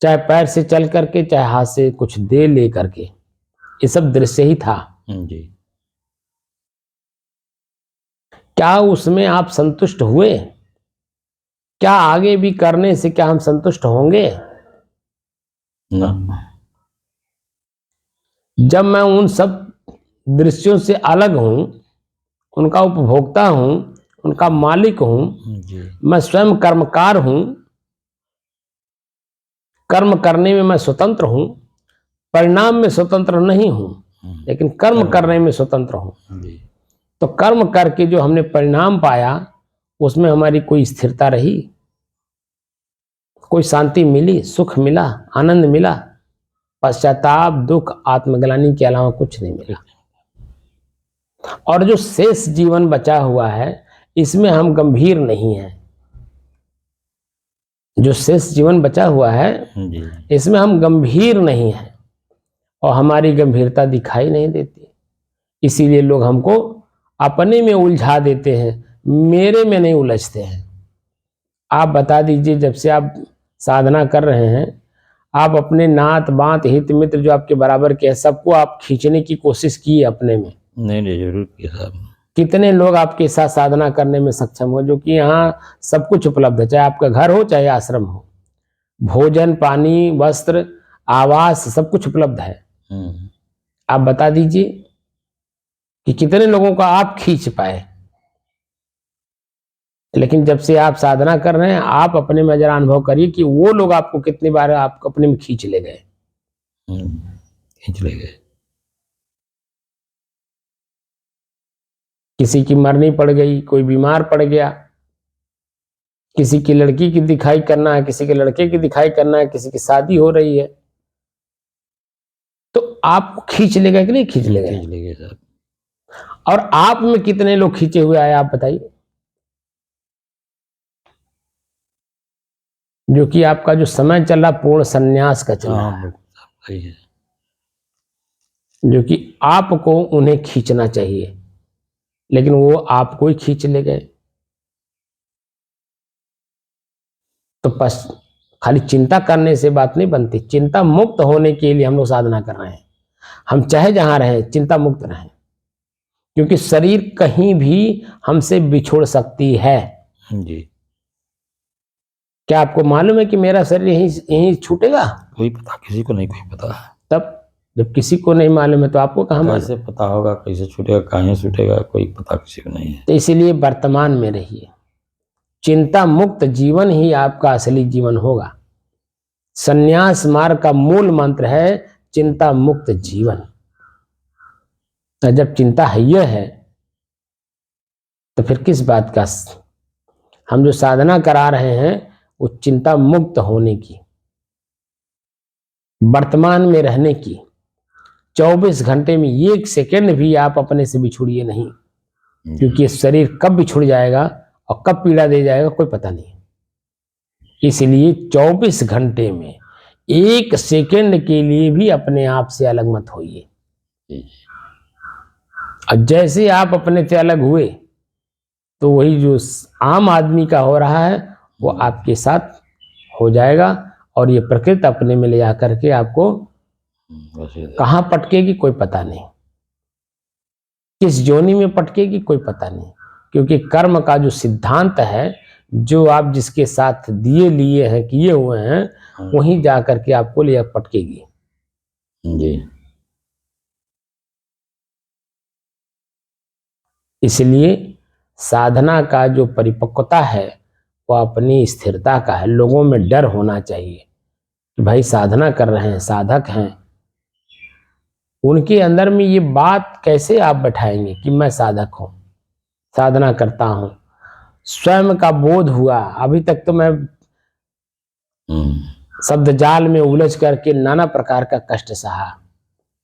चाहे पैर से चल करके, चाहे हाथ से कुछ दे ले करके, ये सब दृश्य ही था। जी। क्या उसमें आप संतुष्ट हुए? क्या आगे भी करने से क्या हम संतुष्ट होंगे? ना। जब मैं उन सब दृश्यों से अलग हूं, उनका उपभोक्ता हूं, उनका मालिक हूं, जी। मैं स्वयं कर्मकार हूं, कर्म करने में मैं स्वतंत्र हूं, परिणाम में स्वतंत्र नहीं हूं, लेकिन कर्म करने में स्वतंत्र हूं। जी। तो कर्म करके जो हमने परिणाम पाया उसमें हमारी कोई स्थिरता रही, कोई शांति मिली, सुख मिला, आनंद मिला? पश्चाताप, दुख, आत्मग्लानि के अलावा कुछ नहीं मिला। और जो शेष जीवन बचा हुआ है इसमें हम गंभीर नहीं हैं। जो शेष जीवन बचा हुआ है जी। इसमें हम गंभीर नहीं हैं और हमारी गंभीरता दिखाई नहीं देती। इसीलिए लोग हमको अपने में उलझा देते हैं, मेरे में नहीं उलझते हैं। आप बता दीजिए, जब से आप साधना कर रहे हैं आप अपने नात बात हित मित्र जो आपके बराबर के हैं सबको आप खींचने की कोशिश की अपने में। नहीं जरूर किया साहब। कितने लोग आपके साथ साधना करने में सक्षम हो? जो कि यहाँ सब कुछ उपलब्ध है, चाहे आपका घर हो चाहे आश्रम हो, भोजन, पानी, वस्त्र, आवास, सब कुछ उपलब्ध है। आप बता दीजिए कि कितने लोगों का आप खींच पाए? लेकिन जब से आप साधना कर रहे हैं, आप अपने में जरा अनुभव करिए कि वो लोग आपको कितनी बार आपको अपने में खींच ले गए। खींच ले गए। किसी की मरनी पड़ गई, कोई बीमार पड़ गया, किसी की लड़की की दिखाई करना है, किसी के लड़के की दिखाई करना है, किसी की शादी हो रही है, तो आपको खींच ले गए कि नहीं खींच ले गए? खींच ले गए सर। और आप में कितने लोग खींचे हुए आए, आप बताइए। जो कि आपका जो समय चल रहा पूर्ण संन्यास का चल रहा है, सही है। जो कि आपको उन्हें खींचना चाहिए, लेकिन वो आपको ही खींच ले गए। तो बस खाली चिंता करने से बात नहीं बनती। चिंता मुक्त होने के लिए हम लोग साधना कर रहे हैं। हम चाहे जहां रहें चिंता मुक्त रहें, क्योंकि शरीर कहीं भी हमसे बिछुड़ सकती है। जी। क्या आपको मालूम है कि मेरा शरीर यहीं यहीं छूटेगा? कोई पता किसी को नहीं, कोई पता है। तब जब किसी को नहीं मालूम है तो आपको कहाँ मालूम? कैसे पता होगा, कैसे छूटेगा, कहाँ छूटेगा, कोई पता किसी को नहीं है। तो इसीलिए वर्तमान में रहिए। चिंता मुक्त जीवन ही आपका असली जीवन होगा। संन्यास मार्ग का मूल मंत्र है चिंता मुक्त जीवन। तो जब चिंता है तो फिर किस बात का? हम जो साधना करा रहे हैं वो चिंता मुक्त होने की, वर्तमान में रहने की। 24 घंटे में 1 सेकेंड भी आप अपने से बिछुड़िए नहीं, क्योंकि ये शरीर कब बिछुड़ जाएगा और कब पीड़ा दे जाएगा कोई पता नहीं। इसलिए 24 घंटे में 1 सेकेंड के लिए भी अपने आप से अलग मत होइए। और जैसे आप अपने से अलग हुए तो वही जो आम आदमी का हो रहा है वो आपके साथ हो जाएगा, और ये प्रकृति अपने में ले जाकर के आपको कहाँ पटकेगी कोई पता नहीं, किस जोनी में पटकेगी कोई पता नहीं। क्योंकि कर्म का जो सिद्धांत है, जो आप जिसके साथ दिए लिए हैं, किए हुए हैं, वहीं जा करके आपको ले पटकेगी। जी। इसलिए साधना का जो परिपक्वता है वो अपनी स्थिरता का है। लोगों में डर होना चाहिए कि भाई साधना कर रहे हैं, साधक हैं, उनके अंदर में ये बात कैसे आप बैठाएंगे कि मैं साधक हूं, साधना करता हूं। स्वयं का बोध हुआ। अभी तक तो मैं शब्द जाल में उलझ करके नाना प्रकार का कष्ट सहा,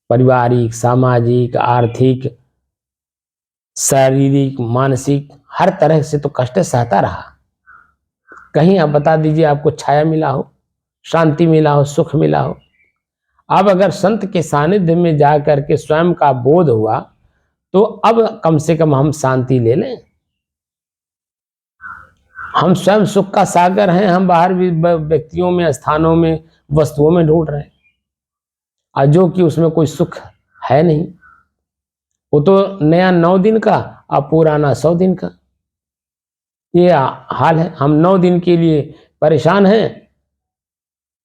पारिवारिक, सामाजिक, आर्थिक, शारीरिक, मानसिक, हर तरह से तो कष्ट सहता रहा। कहीं आप बता दीजिए आपको छाया मिला हो, शांति मिला हो, सुख मिला हो? अब अगर संत के सानिध्य में जा करके स्वयं का बोध हुआ तो अब कम से कम हम शांति ले लें। हम स्वयं सुख का सागर हैं, हम बाहर भी व्यक्तियों में, स्थानों में, वस्तुओं में ढूंढ रहे हैं, और जो कि उसमें कोई सुख है नहीं। वो तो नया 9 दिन का और पुराना 100 दिन का, ये हाल है। हम 9 दिन के लिए परेशान हैं,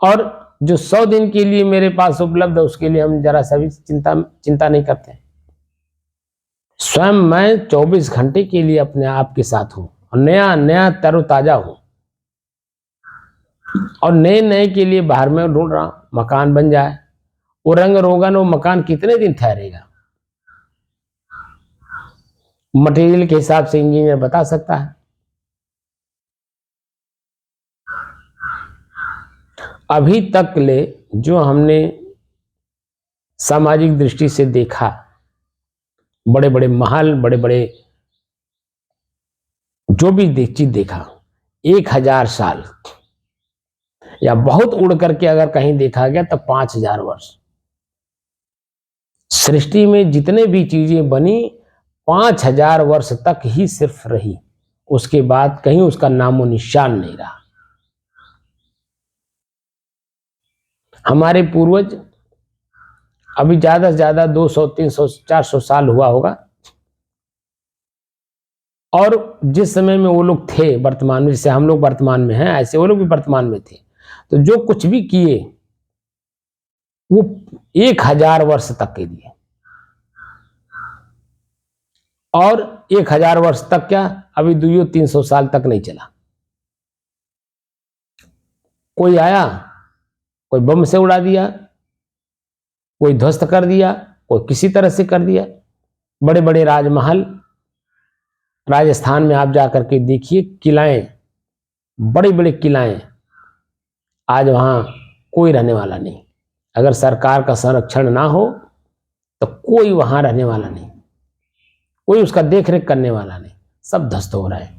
और जो 100 दिन के लिए मेरे पास उपलब्ध है उसके लिए हम जरा सा भी चिंता नहीं करते। स्वयं मैं 24 घंटे के लिए अपने आप के साथ हूं, और नया नया तरोताजा हूं, और नए नए के लिए बाहर में ढूंढ रहा हूं। मकान बन जाए, वो रंग रोगन, वो मकान कितने दिन ठहरेगा? मटेरियल के हिसाब से इंजीनियर बता सकता है। अभी तक ले जो हमने सामाजिक दृष्टि से देखा, बड़े बड़े महल, बड़े बड़े जो भी चीज देखा, 1000 साल या बहुत उड़ करके अगर कहीं देखा गया तो 5000 वर्ष। सृष्टि में जितने भी चीजें बनी 5000 वर्ष तक ही सिर्फ रही, उसके बाद कहीं उसका नामो निशान नहीं रहा। हमारे पूर्वज अभी ज्यादा से ज्यादा 200, 300, 400 साल हुआ होगा, और जिस समय में वो लोग थे वर्तमान में, जैसे हम लोग वर्तमान में हैं ऐसे वो लोग भी वर्तमान में थे, तो जो कुछ भी किए वो 1000 वर्ष तक के लिए। और 1000 वर्ष तक क्या, अभी 200-300 साल तक नहीं चला। कोई आया, कोई बम से उड़ा दिया, कोई ध्वस्त कर दिया, कोई किसी तरह से कर दिया। बड़े बड़े राजमहल राजस्थान में आप जाकर के देखिए, किलाएं, बड़ी बड़ी किलाएं, आज वहां कोई रहने वाला नहीं। अगर सरकार का संरक्षण ना हो तो कोई वहां रहने वाला नहीं, कोई उसका देख रेख करने वाला नहीं, सब ध्वस्त हो रहा है।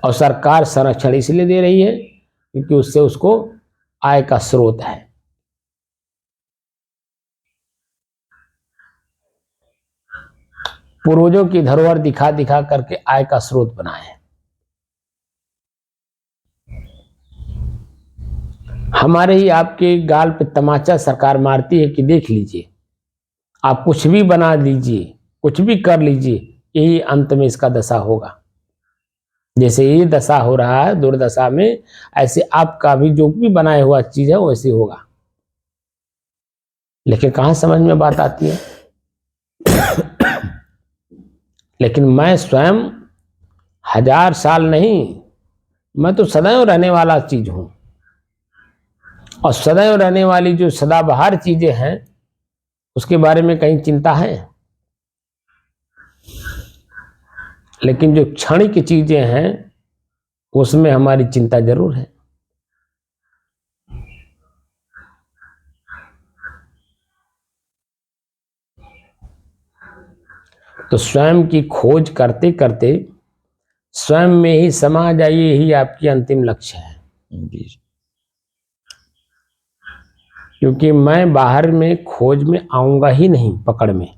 और सरकार संरक्षण इसलिए दे रही है क्योंकि उससे उसको आय का स्रोत है। पूर्वजों की धरोहर दिखा दिखा करके आय का स्रोत बनाए हैं। हमारे ही आपके गाल पे तमाचा सरकार मारती है कि देख लीजिए, आप कुछ भी बना लीजिए, कुछ भी कर लीजिए, यही अंत में इसका दशा होगा। जैसे ये दशा हो रहा है दुर्दशा में, ऐसे आपका भी जो भी बनाया हुआ चीज है वैसे होगा। लेकिन कहां समझ में बात आती है। लेकिन मैं स्वयं 1000 साल नहीं, मैं तो सदैव रहने वाला चीज हूं। और सदैव रहने वाली जो सदाबहार चीजें हैं उसके बारे में कहीं चिंता है। लेकिन जो क्षणिक चीजें हैं उसमें हमारी चिंता जरूर है। तो स्वयं की खोज करते करते स्वयं में ही समा जाइए, यही आपकी अंतिम लक्ष्य है। जी। क्योंकि मैं बाहर में खोज में आऊंगा ही नहीं, पकड़ में।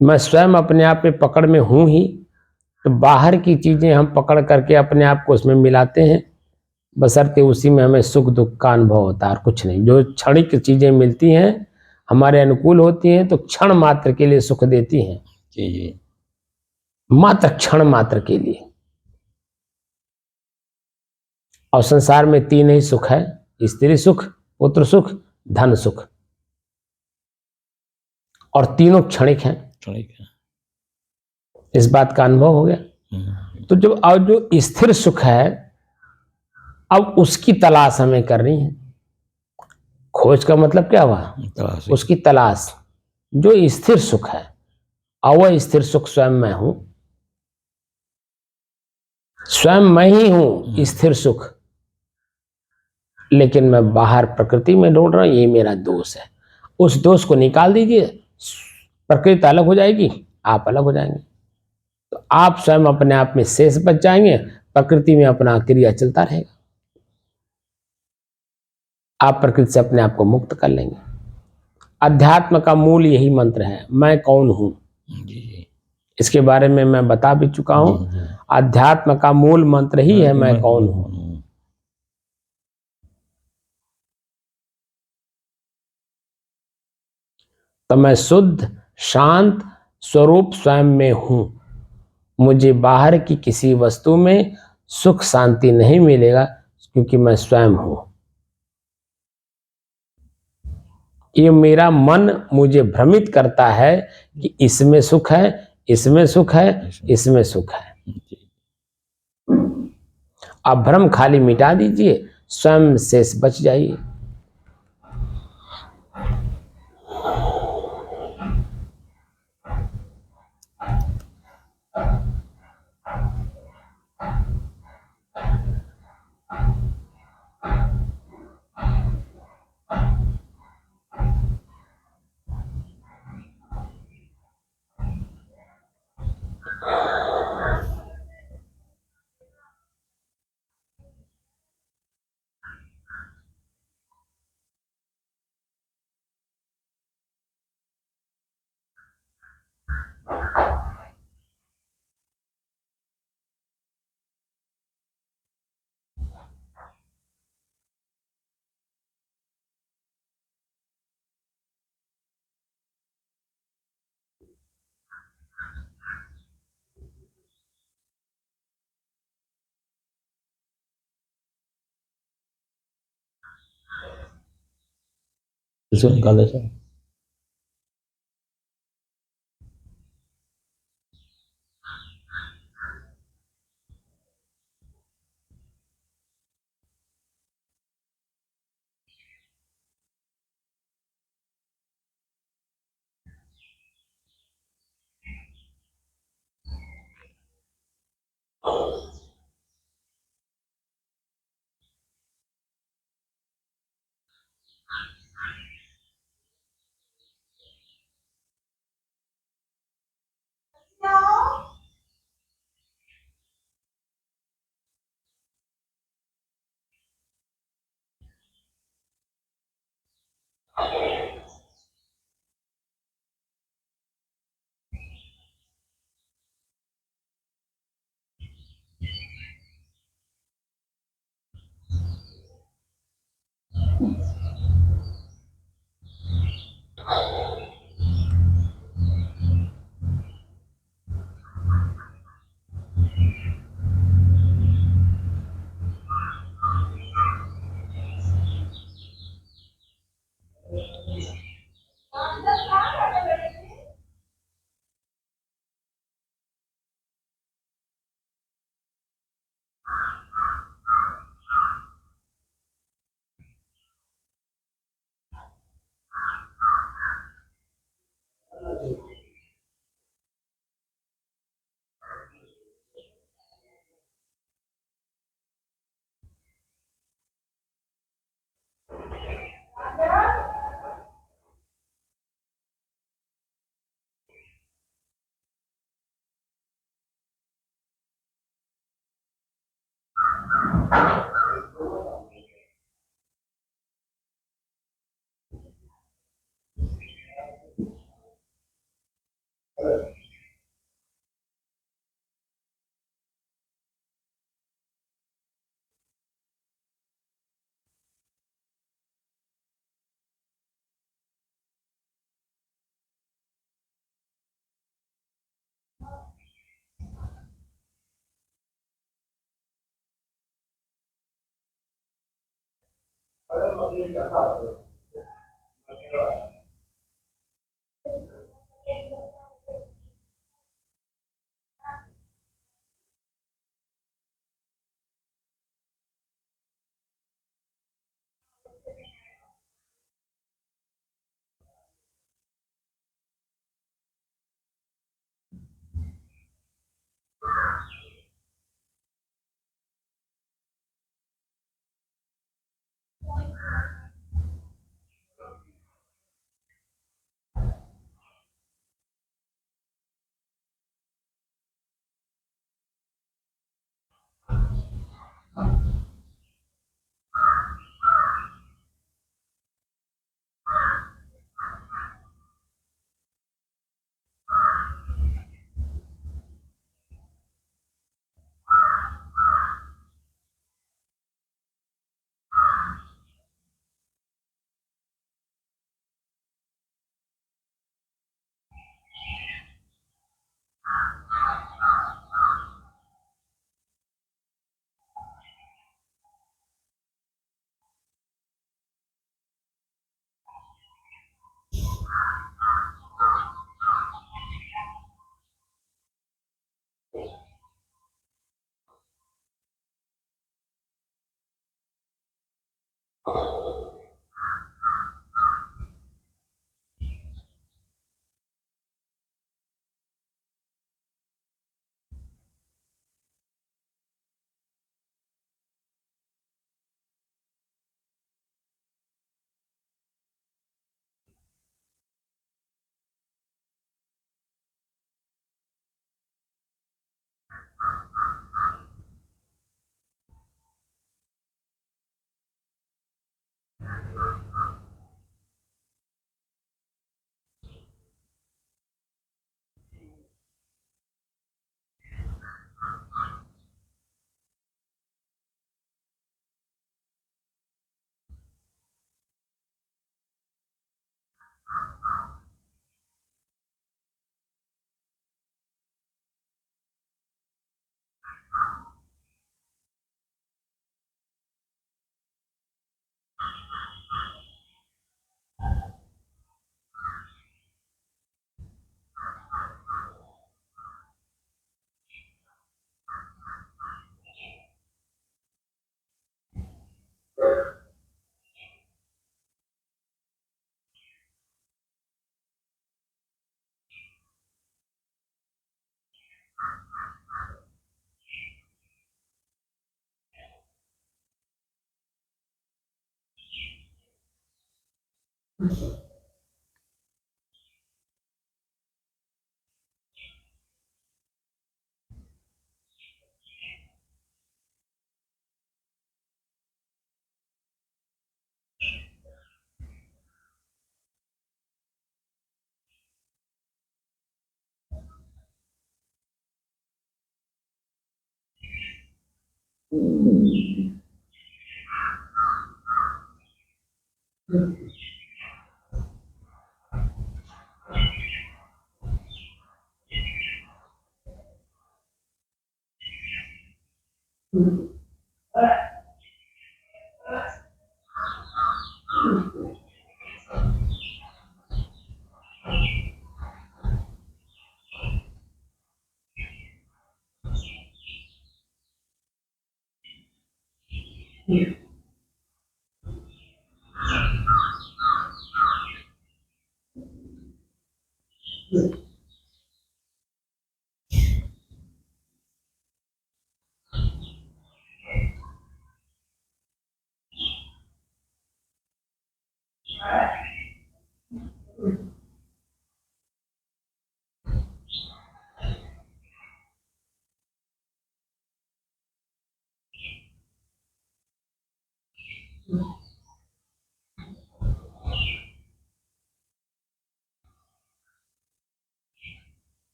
मैं स्वयं अपने आप में पकड़ में हूं ही, तो बाहर की चीजें हम पकड़ करके अपने आप को उसमें मिलाते हैं, बशर्ते उसी में हमें सुख दुख का अनुभव होता है और कुछ नहीं। जो क्षणिक चीजें मिलती हैं हमारे अनुकूल होती हैं तो क्षण मात्र के लिए सुख देती हैं। जी जी। मात्र क्षण मात्र के लिए। और संसार में 3 ही सुख है, स्त्री सुख, पुत्र सुख, धन सुख, और तीनों क्षणिक हैं। ठीक है। इस बात का अनुभव हो गया। तो जब अब जो स्थिर सुख है अब उसकी तलाश हमें करनी है। खोज का मतलब क्या हुआ, तलाश। उसकी तलाश। जो स्थिर सुख है, और वह स्थिर सुख स्वयं मैं हूं, स्वयं मैं ही हूं स्थिर सुख। लेकिन मैं बाहर प्रकृति में ढूंढ रहा हूं, ये मेरा दोष है। उस दोष को निकाल दीजिए, प्रकृति अलग हो जाएगी, आप अलग हो जाएंगे। तो आप स्वयं अपने आप में शेष बच जाएंगे, प्रकृति में अपना क्रिया चलता रहेगा। आप प्रकृति से अपने आप को मुक्त कर लेंगे। अध्यात्म का मूल यही मंत्र है, मैं कौन हूं। जी जी। इसके बारे में मैं बता भी चुका हूं। अध्यात्म का मूल मंत्र ही है मैं कौन हूं। तो मैं शुद्ध शांत स्वरूप स्वयं में हूं। मुझे बाहर की किसी वस्तु में सुख शांति नहीं मिलेगा, क्योंकि मैं स्वयं हूं। ये मेरा मन मुझे भ्रमित करता है कि इसमें सुख है, इसमें सुख है, इसमें सुख है। आप भ्रम खाली मिटा दीजिए, स्वयं से बच जाइए। इसको निकाल दे सर।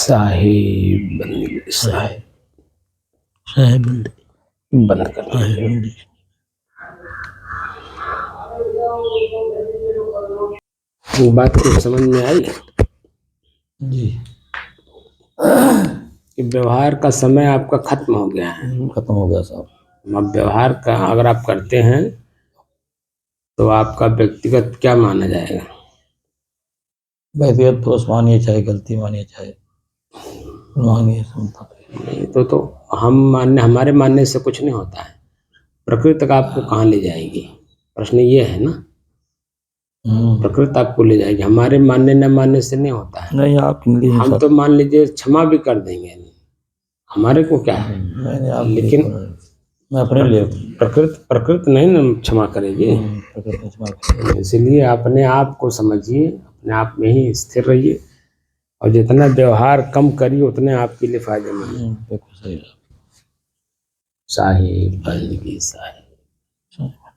साहिब बंदगी साहिब साहेब बंदगी बंद कर दो। साहेब बंदगी। वो बात कुछ समझ में आई जी कि व्यवहार का समय आपका खत्म हो गया है। खत्म हो गया साहब। अब व्यवहार का अगर आप करते हैं तो आपका व्यक्तिगत क्या माना जाएगा? व्यक्तिगत दोष मानिए चाहे गलती मानिए चाहे मानिए समता। नहीं तो हमारे मानने से कुछ नहीं होता है। प्रकृति का आपको कहाँ ले जाएगी? प्रश्न ये है ना, प्रकृति आपको ले जाएगी। हमारे मानने न मानने से नहीं होता है। नहीं आप हिंदी में हम तो मान लीजिए क्षमा भी कर देंगे, हमारे को क्या है, मैंने आप लेकिन मैं अपने लिए प्रकृति नहीं ना क्षमा करेगी। प्रकृति क्षमा करें। इसलिए अपने आप को समझिए, अपने आप में ही स्थिर रहिए और जितना व्यवहार कम करिए उतने आपके लिए फायदेमंद है। बिल्कुल सही। साहिब बंदगी साहिब।